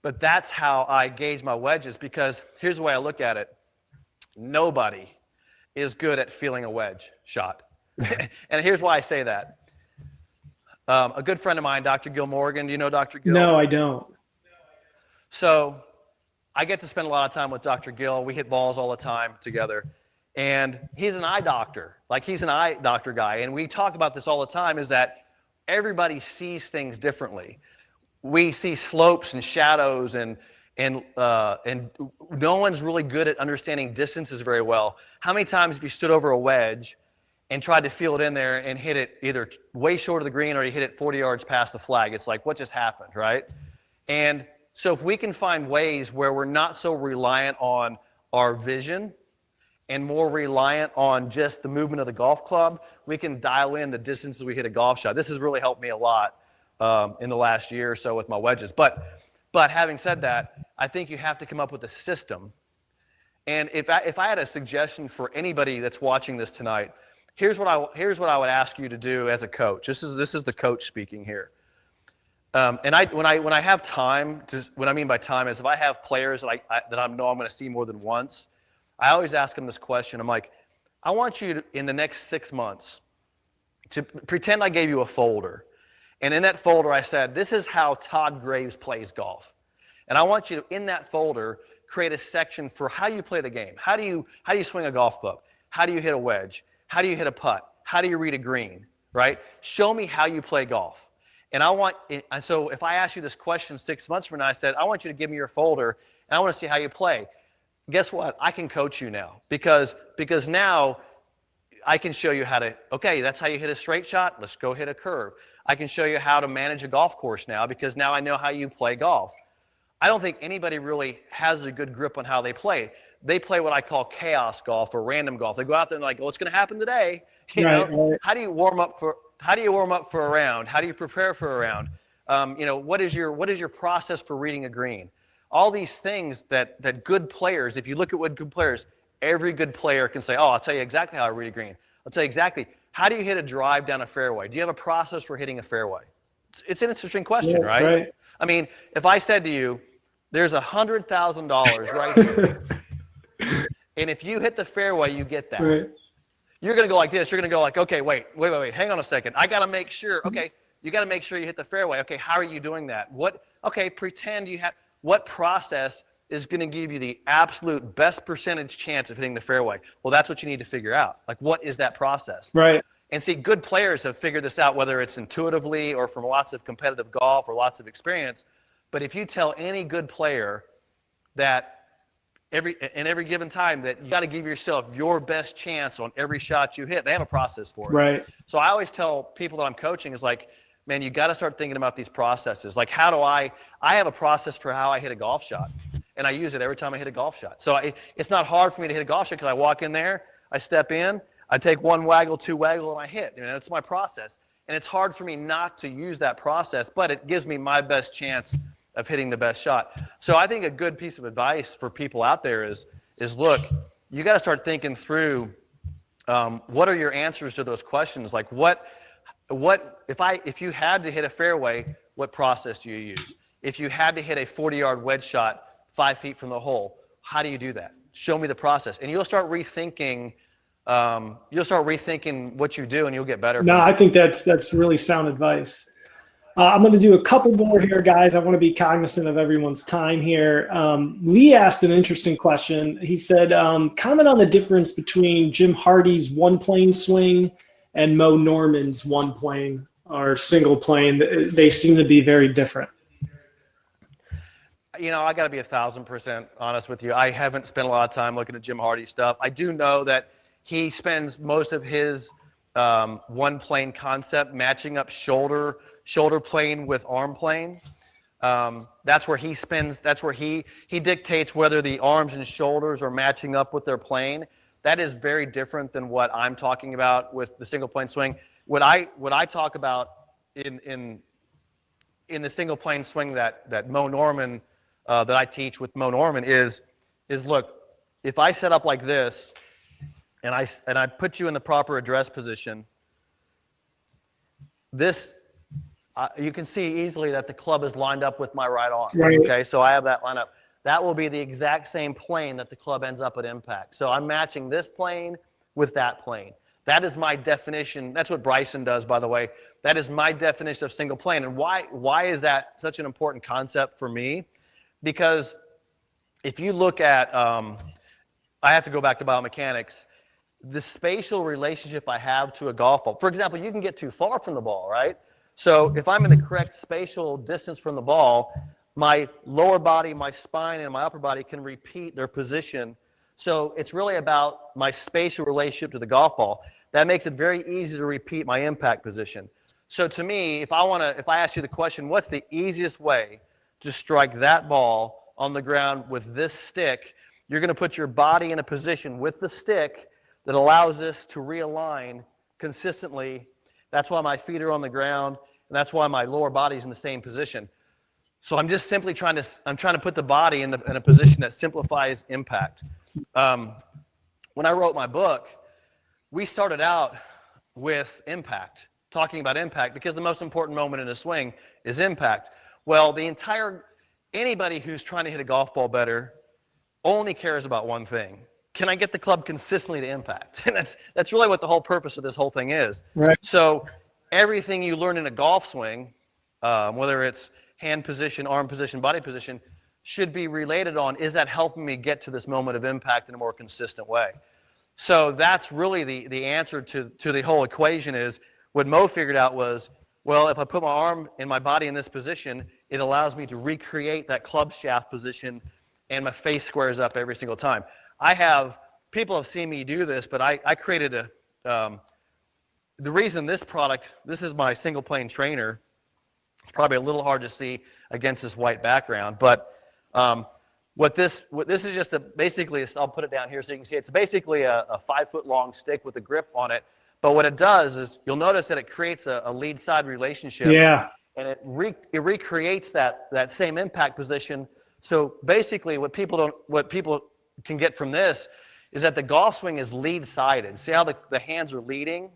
but that's how I gauge my wedges, because here's the way I look at it. Nobody is good at feeling a wedge shot. And here's why I say that. A good friend of mine, Dr. Gil Morgan. Do you know Dr. Gil? No, I don't. So I get to spend a lot of time with Dr. Gil. We hit balls all the time together. And he's an eye doctor. Like, he's an eye doctor guy. And we talk about this all the time, is that everybody sees things differently. We see slopes and shadows, and no one's really good at understanding distances very well. How many times have you stood over a wedge and tried to feel it in there and hit it either way short of the green, or you hit it 40 yards past the flag? It's like, what just happened, right? And so if we can find ways where we're not so reliant on our vision and more reliant on just the movement of the golf club, we can dial in the distances we hit a golf shot. This has really helped me a lot in the last year or so with my wedges. But having said that, I think you have to come up with a system. And if I had a suggestion for anybody that's watching this tonight, here's what I would ask you to do as a coach. This is the coach speaking here. And when I have time, what I mean by time is if I have players that I know I'm going to see more than once, I always ask them this question. I'm like, I want you to, in the next 6 months, to pretend I gave you a folder. And in that folder, I said, this is how Todd Graves plays golf. And I want you to, in that folder, create a section for how you play the game. How do you swing a golf club? How do you hit a wedge? How do you hit a putt? How do you read a green, right? Show me how you play golf. And so if I ask you this question 6 months from now, I said, I want you to give me your folder, and I want to see how you play. Guess what? I can coach you now because now I can show you how to, okay, that's how you hit a straight shot. Let's go hit a curve. I can show you how to manage a golf course now because now I know how you play golf. I don't think anybody really has a good grip on how they play. They play what I call chaos golf or random golf. They go out there and like, what's going to happen today? Right. How do you warm up for a round? How do you prepare for a round? What is your process for reading a green? All these things that good players, if you look at what good players, every good player can say, oh, I'll tell you exactly how I read a green. I'll tell you exactly. How do you hit a drive down a fairway? Do you have a process for hitting a fairway? It's an interesting question, right? I mean, if I said to you, there's $100,000 right here, and if you hit the fairway, you get that. Right. You're going to go like this. You're going to go like, okay, wait. Hang on a second. I got to make sure. Okay, you got to make sure you hit the fairway. Okay, how are you doing that? Pretend you have. What process is going to give you the absolute best percentage chance of hitting the fairway? Well, that's what you need to figure out. Like, what is that process? Right. And see, good players have figured this out, whether it's intuitively or from lots of competitive golf or lots of experience. But if you tell any good player that every given time that you got to give yourself your best chance on every shot you hit, they have a process for it. Right. So I always tell people that I'm coaching is like, man, you got to start thinking about these processes. Like, how do I have a process for how I hit a golf shot, and I use it every time I hit a golf shot. So it's not hard for me to hit a golf shot because I walk in there, I step in, I take one waggle, two waggle, and I hit. It's my process. And it's hard for me not to use that process, but it gives me my best chance of hitting the best shot. So I think a good piece of advice for people out there is look, you got to start thinking through what are your answers to those questions? Like if you had to hit a fairway, what process do you use? If you had to hit a 40-yard wedge shot 5 feet from the hole, how do you do that? Show me the process, and you'll start rethinking. What you do, and you'll get better. No, I think that's really sound advice. I'm going to do a couple more here, guys. I want to be cognizant of everyone's time here. Lee asked an interesting question. He said, comment on the difference between Jim Hardy's one-plane swing and Moe Norman's one-plane or single-plane. They seem to be very different. I got to be 1,000% honest with you. I haven't spent a lot of time looking at Jim Hardy stuff. I do know that he spends most of his one-plane concept matching up shoulder plane with arm plane. That's where he spends. That's where he dictates whether the arms and shoulders are matching up with their plane. That is very different than what I'm talking about with the single plane swing. What I talk about in the single plane swing that Moe Norman that I teach with Moe Norman is look, if I set up like this and I put you in the proper address position, this you can see easily that the club is lined up with my right arm. Right. Okay, so I have that lined up. That will be the exact same plane that the club ends up at impact. So I'm matching this plane with that plane. That is my definition. That's what Bryson does, by the way. That is my definition of single plane. And why is that such an important concept for me? Because if you look at, I have to go back to biomechanics, the spatial relationship I have to a golf ball. For example, you can get too far from the ball, right? So if I'm in the correct spatial distance from the ball, my lower body, my spine, and my upper body can repeat their position. So it's really about my spatial relationship to the golf ball. That makes it very easy to repeat my impact position. So to me, if I ask you the question, what's the easiest way to strike that ball on the ground with this stick, you're going to put your body in a position with the stick that allows this to realign consistently. That's why my feet are on the ground, and that's why my lower body's in the same position. So I'm just simply trying to put the body in a position that simplifies impact. When I wrote my book, we started out with impact, talking about impact, because the most important moment in a swing is impact. Well, anybody who's trying to hit a golf ball better only cares about one thing. Can I get the club consistently to impact? And that's really what the whole purpose of this whole thing is. Right. So everything you learn in a golf swing, whether it's hand position, arm position, body position, should be related on, is that helping me get to this moment of impact in a more consistent way? So that's really the answer to the whole equation. Is what Moe figured out was, well, if I put my arm and my body in this position, it allows me to recreate that club shaft position, and my face squares up every single time. People have seen me do this, but I created the reason this is my single plane trainer. It's probably a little hard to see against this white background, but this is just basically, I'll put it down here so you can see, it's basically a 5-foot long stick with a grip on it. But what it does is, you'll notice that it creates a lead side relationship. Yeah. And it recreates that same impact position. So basically what people can get from this is that the golf swing is lead sided. See how the hands are leading?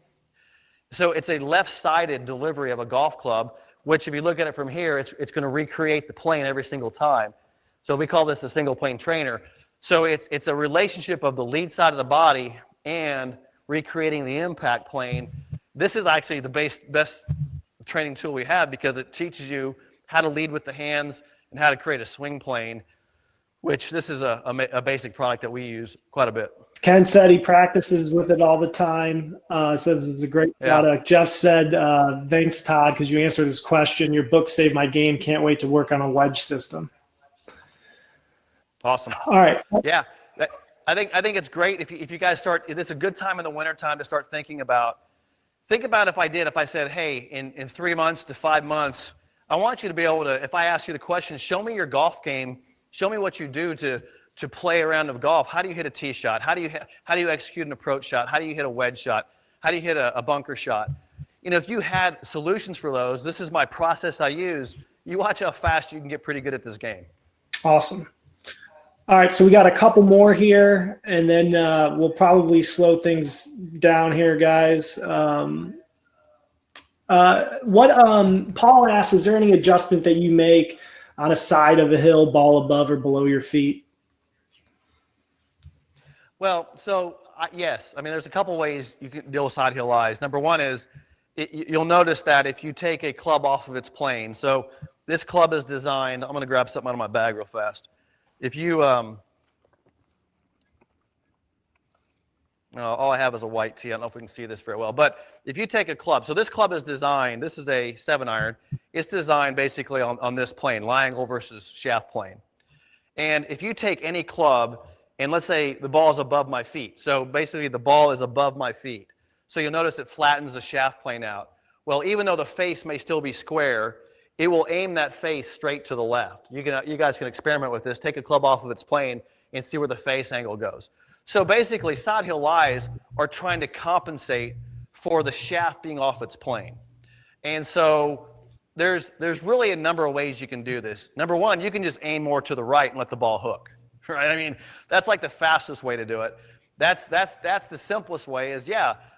So it's a left-sided delivery of a golf club, which if you look at it from here, it's going to recreate the plane every single time. So we call this a single plane trainer. So it's a relationship of the lead side of the body and recreating the impact plane. This is actually the best training tool we have, because it teaches you how to lead with the hands and how to create a swing plane, which this is a basic product that we use quite a bit. Ken said he practices with it all the time. Says it's a great product. Jeff said, thanks, Todd, because you answered his question. Your book saved my game. Can't wait to work on a wedge system. Awesome. All right. Yeah. I think it's great if you guys start. It's a good time in the winter time to start thinking about. Think about if I said, hey, in 3 months to 5 months, I want you to be able to, if I ask you the question, show me your golf game, show me what you do to play a round of golf. How do you hit a tee shot? How do you execute an approach shot? How do you hit a wedge shot? How do you hit a bunker shot? If you had solutions for those, this is my process I use. You watch how fast you can get pretty good at this game. Awesome. All right, so we got a couple more here, and then we'll probably slow things down here, guys. Paul asks, is there any adjustment that you make on a side of a hill, ball above or below your feet? Well, so yes. I mean, there's a couple ways you can deal with side hill lies. Number one is you'll notice that if you take a club off of its plane, so this club is designed, I'm going to grab something out of my bag real fast. If you, all I have is a white tee. I don't know if we can see this very well, but if you take a club, so this club is designed, this is a 7-iron. It's designed basically on this plane, line angle versus shaft plane. And if you take any club, and let's say the ball is above my feet. So basically the ball is above my feet. So you'll notice it flattens the shaft plane out. Well, even though the face may still be square, it will aim that face straight to the left. You guys can experiment with this. Take a club off of its plane and see where the face angle goes. So basically, side hill lies are trying to compensate for the shaft being off its plane. And so there's really a number of ways you can do this. Number one, you can just aim more to the right and let the ball hook. Right? I mean, that's like the fastest way to do it. That's the simplest way is,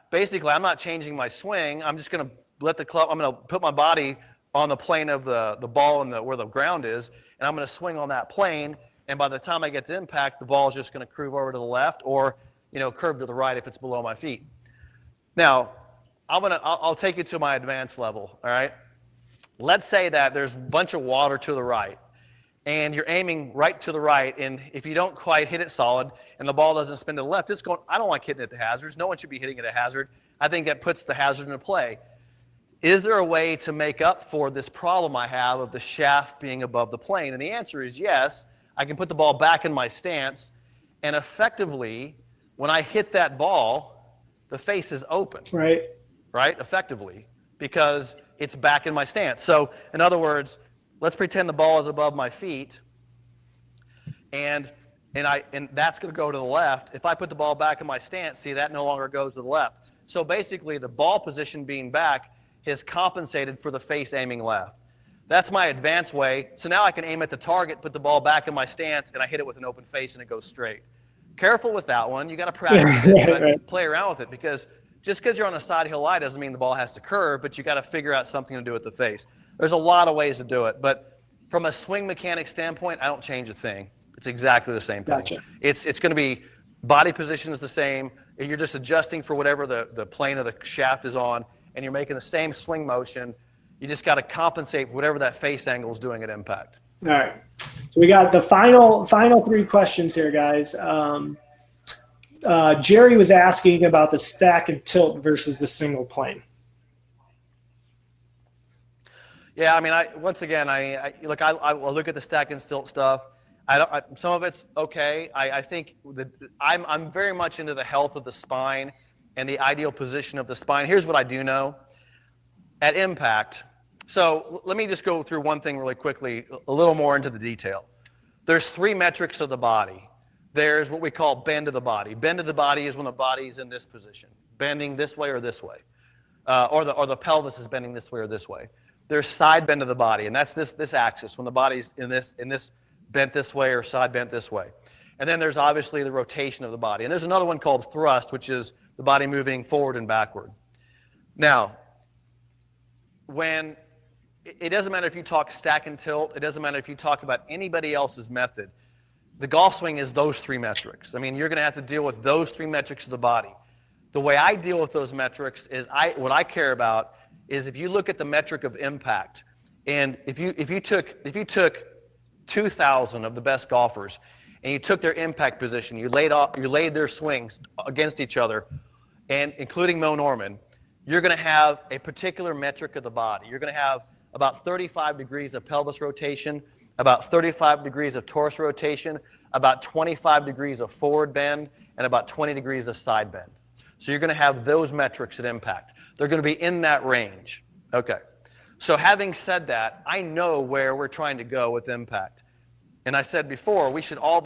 basically I'm not changing my swing. I'm just going to let the club, I'm going to put my body on the plane of the ball and where the ground is, and I'm going to swing on that plane, and by the time I get to impact, the ball is just going to curve over to the left or curve to the right if it's below my feet. Now, I'll take you to my advanced level, all right? Let's say that there's a bunch of water to the right, and you're aiming right to the right, and if you don't quite hit it solid and the ball doesn't spin to the left, it's going, I don't like hitting at the hazards. No one should be hitting at a hazard. I think that puts the hazard into play. Is there a way to make up for this problem I have of the shaft being above the plane? And the answer is yes. I can put the ball back in my stance, and effectively, when I hit that ball, the face is open. Right. Right? Effectively, because it's back in my stance. So, in other words, let's pretend the ball is above my feet, and that's going to go to the left. If I put the ball back in my stance, see, that no longer goes to the left. So basically, the ball position being back has compensated for the face aiming left. That's my advanced way. So now I can aim at the target, put the ball back in my stance, and I hit it with an open face, and it goes straight. Careful with that one. You got to practice it, but right. Play around with it, because just because you're on a side hill lie doesn't mean the ball has to curve, but you got to figure out something to do with the face. There's a lot of ways to do it, but from a swing mechanic standpoint, I don't change a thing. It's exactly the same thing. Gotcha. It's going to be body position is the same. You're just adjusting for whatever the plane of the shaft is on, and you're making the same swing motion. You just got to compensate for whatever that face angle is doing at impact. All right. So we got the final 3 questions here, guys. Jerry was asking about the stack and tilt versus the single plane. Yeah, I mean, I look at the stack and tilt stuff. Some of it's okay. I think I'm very much into the health of the spine and the ideal position of the spine. Here's what I do know. At impact, so let me just go through one thing really quickly, a little more into the detail. There's 3 metrics of the body. There's what we call bend of the body. Bend of the body is when the body is in this position, bending this way or this way, or the pelvis is bending this way or this way. There's side bend of the body, and that's this axis when the body's in this bent this way or side bent this way. And then there's obviously the rotation of the body. And there's another one called thrust, which is the body moving forward and backward. Now, when it doesn't matter if you talk stack and tilt, it doesn't matter if you talk about anybody else's method. The golf swing is those 3 metrics. I mean, you're going to have to deal with those 3 metrics of the body. The way I deal with those metrics is what I care about is if you look at the metric of impact, and if you took 2,000 of the best golfers and you took their impact position, you laid their swings against each other, and including Moe Norman, you're going to have a particular metric of the body. You're going to have about 35 degrees of pelvis rotation, about 35 degrees of torso rotation, about 25 degrees of forward bend, and about 20 degrees of side bend. So you're going to have those metrics at impact. They're going to be in that range. Okay. So having said that, I know where we're trying to go with impact. And I said before, we should all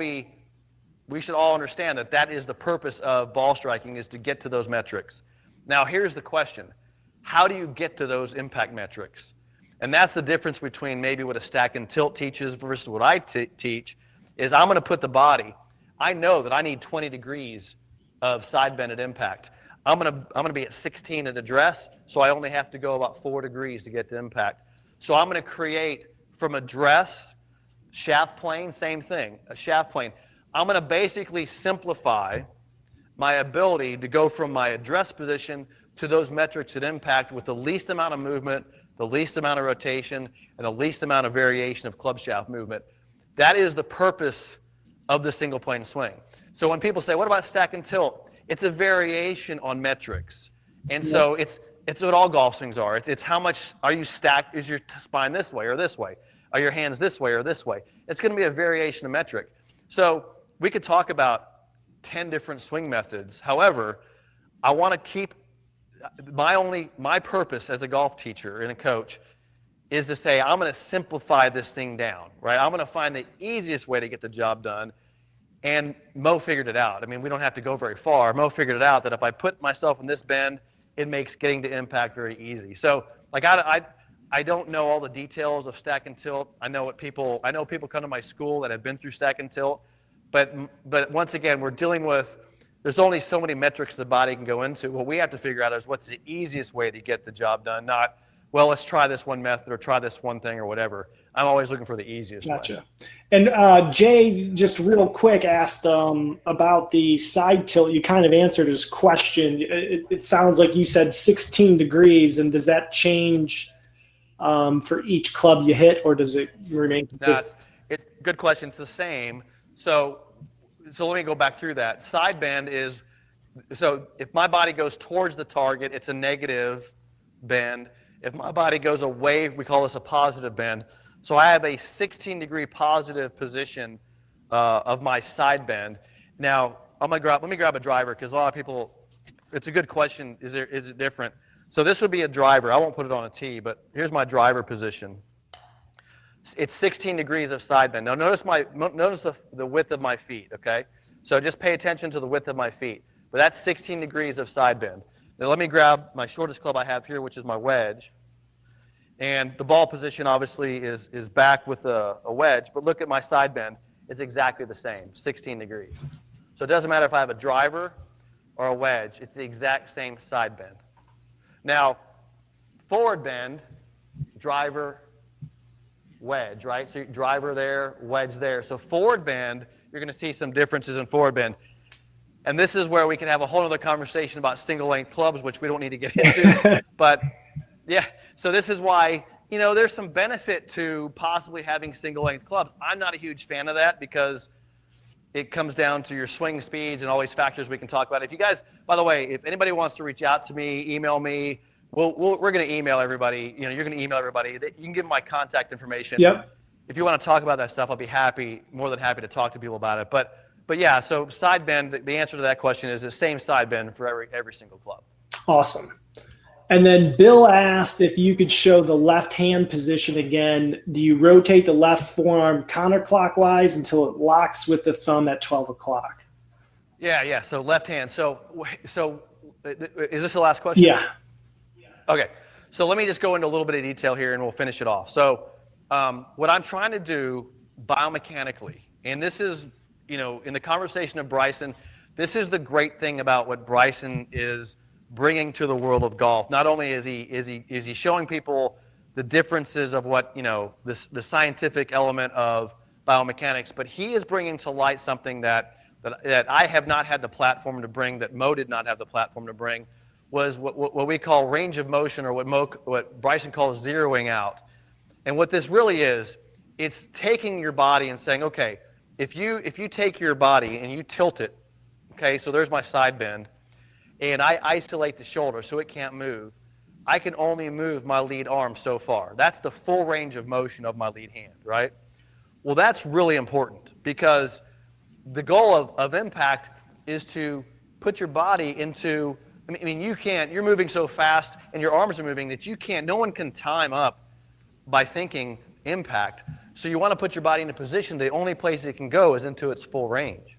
understand that is the purpose of ball striking, is to get to those metrics. Now, here's the question. How do you get to those impact metrics? And that's the difference between maybe what a stack and tilt teaches versus what I teach, is I'm going to put the body. I know that I need 20 degrees of side bend at impact. I'm going to be at 16 at address, so I only have to go about 4 degrees to get to impact. So I'm going to create from address, shaft plane, same thing, a shaft plane. I'm going to basically simplify my ability to go from my address position to those metrics at impact with the least amount of movement, the least amount of rotation, and the least amount of variation of club shaft movement. That is the purpose of the single plane swing. So when people say, what about stack and tilt? It's a variation on metrics. And so it's what all golf swings are. It's how much are you stacked? Is your spine this way or this way? Are your hands this way or this way? It's going to be a variation of metric. So we could talk about 10 different swing methods. However, I want to keep my purpose as a golf teacher and a coach is to say, I'm going to simplify this thing down, right? I'm going to find the easiest way to get the job done. And Moe figured it out. I mean, we don't have to go very far. Moe figured it out that if I put myself in this bend, it makes getting to impact very easy. So, like, I don't know all the details of stack and tilt. I know people come to my school that have been through stack and tilt, but once again, we're dealing with, there's only so many metrics the body can go into. What we have to figure out is what's the easiest way to get the job done, not well, let's try this one method or try this one thing or whatever. I'm always looking for the easiest way. Gotcha. And Jay, just real quick, asked about the side tilt. You kind of answered his question. It sounds like you said 16 degrees, and does that change for each club you hit, or does it remain consistent? It's a good question. It's the same. So let me go back through that. Side bend is, so if my body goes towards the target, it's a negative bend. If my body goes away, we call this a positive bend. So I have a 16-degree positive position of my side bend. Now, let me grab a driver, because a lot of people, it's a good question, is it different? So this would be a driver. I won't put it on a tee, but here's my driver position. It's 16 degrees of side bend. Now notice the width of my feet, okay? So just pay attention to the width of my feet. But that's 16 degrees of side bend. Now let me grab my shortest club I have here, which is my wedge. And the ball position obviously is back with a wedge, but look at my side bend. It's exactly the same, 16 degrees. So it doesn't matter if I have a driver or a wedge, it's the exact same side bend. Now, forward bend, driver, wedge, right? So driver there, wedge there. So forward bend, you're going to see some differences in forward bend. And this is where we can have a whole other conversation about single length clubs, which we don't need to get into. But yeah, so this is why, there's some benefit to possibly having single length clubs. I'm not a huge fan of that, because it comes down to your swing speeds and all these factors we can talk about. If you guys, by the way, if anybody wants to reach out to me, email me. We're going to email everybody. You're going to email everybody. You can give them my contact information. Yep. If you want to talk about that stuff, I'll be more than happy to talk to people about it. But yeah, so side bend, the answer to that question is the same side bend for every single club. Awesome. And then Bill asked if you could show the left hand position again. Do you rotate the left forearm counterclockwise until it locks with the thumb at 12 o'clock? Yeah. So left hand. So is this the last question? Yeah. Okay. So let me just go into a little bit of detail here and we'll finish it off. So what I'm trying to do biomechanically, and this is, in the conversation of Bryson, this is the great thing about what Bryson is bringing to the world of golf. Not only is he showing people the differences of what, the scientific element of biomechanics, but he is bringing to light something that I have not had the platform to bring, that Moe did not have the platform to bring, was what we call range of motion, or what Bryson calls zeroing out. And what this really is, it's taking your body and saying, okay, if you take your body and you tilt it, okay, so there's my side bend, and I isolate the shoulder so it can't move, I can only move my lead arm so far. That's the full range of motion of my lead hand, right? Well, that's really important, because the goal of impact is to put your body into, you're moving so fast and your arms are moving that no one can time up by thinking impact. So you want to put your body in a position, the only place it can go is into its full range.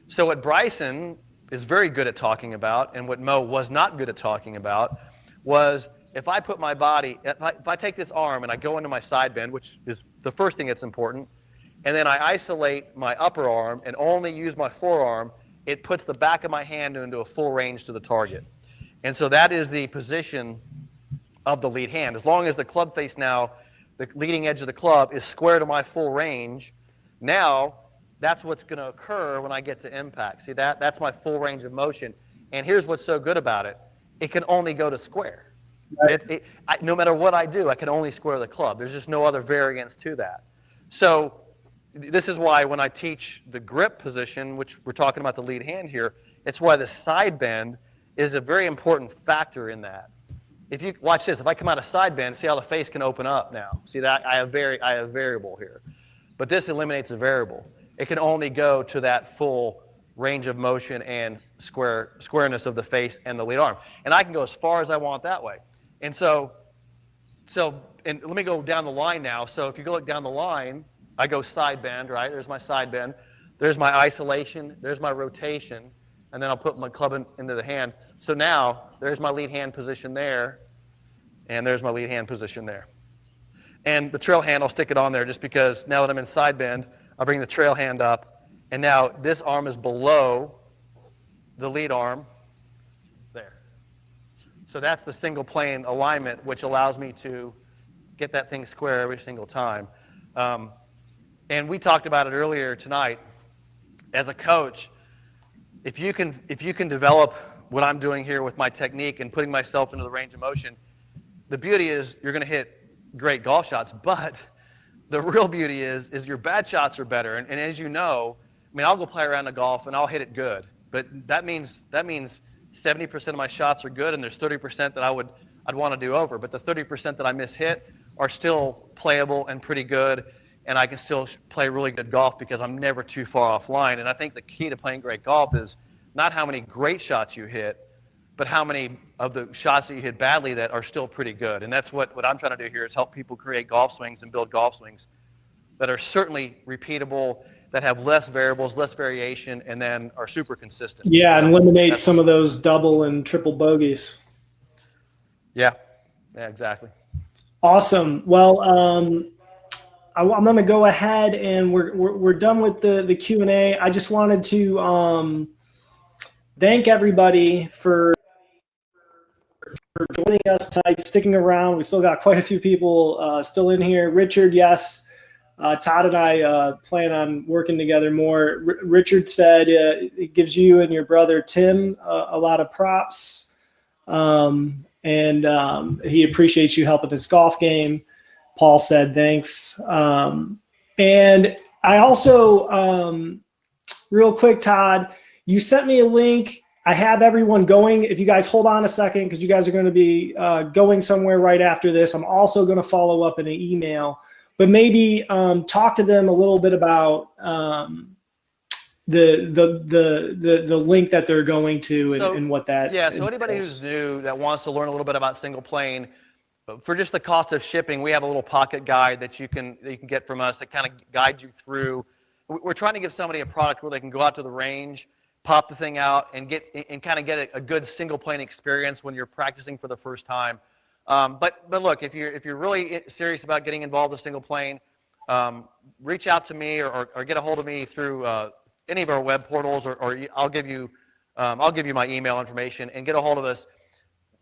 So what Bryson is very good at talking about, and what Moe was not good at talking about, was if I put my body, if I take this arm and I go into my side bend, which is the first thing that's important, and then I isolate my upper arm and only use my forearm, it puts the back of my hand into a full range to the target. And so that is the position of the lead hand. As long as the club face now, the leading edge of the club is square to my full range, now that's what's going to occur when I get to impact. See, that's my full range of motion. And here's what's so good about it. It can only go to square. Right. No matter what I do, I can only square the club. There's just no other variance to that. So this is why when I teach the grip position, which we're talking about the lead hand here, it's why the side bend is a very important factor in that. If you watch this, if I come out of side bend, see how the face can open up now. See that I have variable here. But this eliminates the variable. It can only go to that full range of motion and squareness of the face and the lead arm. And I can go as far as I want that way. And so and let me go down the line now. So if you go look down the line, I go side bend, right? There's my side bend. There's my isolation. There's my rotation. And then I'll put my club into the hand. So now there's my lead hand position there. And there's my lead hand position there. And the trail hand, I'll stick it on there just because now that I'm in side bend, I'll bring the trail hand up, and now this arm is below the lead arm there. So that's the single plane alignment, which allows me to get that thing square every single time. And we talked about it earlier tonight. As a coach, if you can develop what I'm doing here with my technique and putting myself into the range of motion, the beauty is you're going to hit great golf shots, but the real beauty is your bad shots are better. And as you know, I mean, I'll go play around the golf and I'll hit it good, but that means 70% of my shots are good, and there's 30% that I'd want to do over. But the 30% that I miss hit are still playable and pretty good, and I can still play really good golf because I'm never too far offline. And I think the key to playing great golf is not how many great shots you hit, but how many of the shots that you hit badly that are still pretty good. And that's what I'm trying to do here, is help people create golf swings and build golf swings that are certainly repeatable, that have less variables, less variation, and then are super consistent. Yeah, so and eliminate some of those double and triple bogeys. Yeah, exactly. Awesome. Well, I'm going to go ahead, and we're done with the Q&A. I just wanted to thank everybody for joining us tonight, sticking around. We still got quite a few people still in here. Richard, yes. Todd and I plan on working together more. Richard said it gives you and your brother Tim a lot of props, and he appreciates you helping his golf game. Paul said thanks. And I also, real quick, Todd, you sent me a link. I have everyone going. If you guys hold on a second, because you guys are going to be going somewhere right after this. I'm also going to follow up in an email. But maybe talk to them a little bit about the link that they're going to and what that. Yeah. So anybody who's new that wants to learn a little bit about single plane, for just the cost of shipping, we have a little pocket guide that you can get from us that kind of guides you through. We're trying to give somebody a product where they can go out to the range, pop the thing out, and kind of get a good single plane experience when you're practicing for the first time. But look, if you're really serious about getting involved with single plane, reach out to me or get a hold of me through any of our web portals, or I'll give you my email information, and get a hold of us.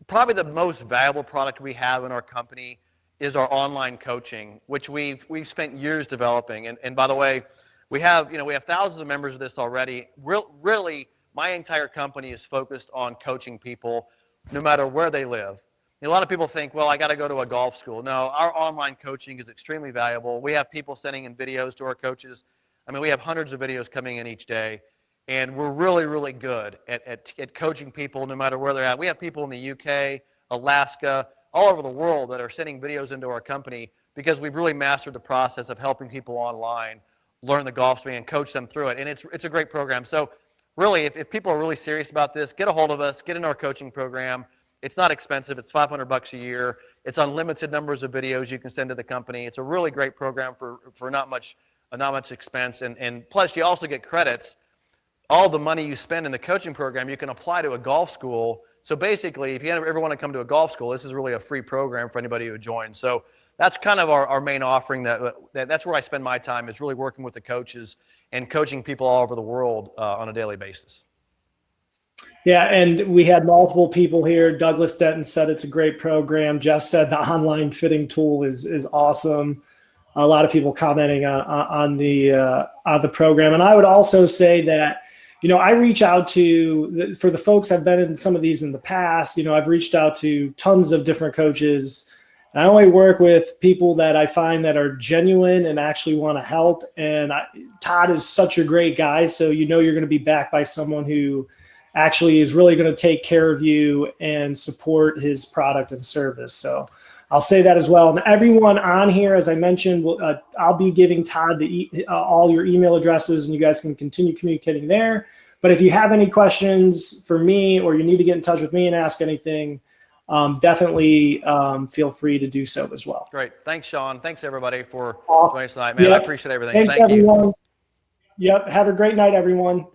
Probably the most valuable product we have in our company is our online coaching, which we've spent years developing. And by the way, we have thousands of members of this already. Really, my entire company is focused on coaching people, no matter where they live. A lot of people think, well, I got to go to a golf school. No, our online coaching is extremely valuable. We have people sending in videos to our coaches. I mean, we have hundreds of videos coming in each day, and we're really, really good at coaching people no matter where they're at. We have people in the UK, Alaska, all over the world that are sending videos into our company because we've really mastered the process of helping people online learn the golf swing and coach them through it. And it's a great program. So really, if people are really serious about this, get a hold of us, get in our coaching program. It's not expensive. It's $500 a year. It's unlimited numbers of videos you can send to the company. It's a really great program for not much expense. And plus, you also get credits. All the money you spend in the coaching program, you can apply to a golf school. So basically, if you ever want to come to a golf school, this is really a free program for anybody who joins. So that's kind of our main offering. That's where I spend my time, is really working with the coaches and coaching people all over the world on a daily basis. Yeah, and we had multiple people here. Douglas Denton said it's a great program. Jeff said the online fitting tool is awesome. A lot of people commenting on the program. And I would also say that, I reach out to, for the folks I've been in some of these in the past, I've reached out to tons of different coaches. I only work with people that I find that are genuine and actually want to help. And Todd is such a great guy. So, you're going to be backed by someone who actually is really going to take care of you and support his product and service. So I'll say that as well. And everyone on here, as I mentioned, I'll be giving Todd all your email addresses, and you guys can continue communicating there. But if you have any questions for me, or you need to get in touch with me and ask anything, definitely feel free to do so as well. Great. Thanks, Shawn. Thanks, everybody, for awesome. joining us tonight. Man, yep. I appreciate everything. Thanks, Thank everyone. you. Yep. Have a great night, everyone.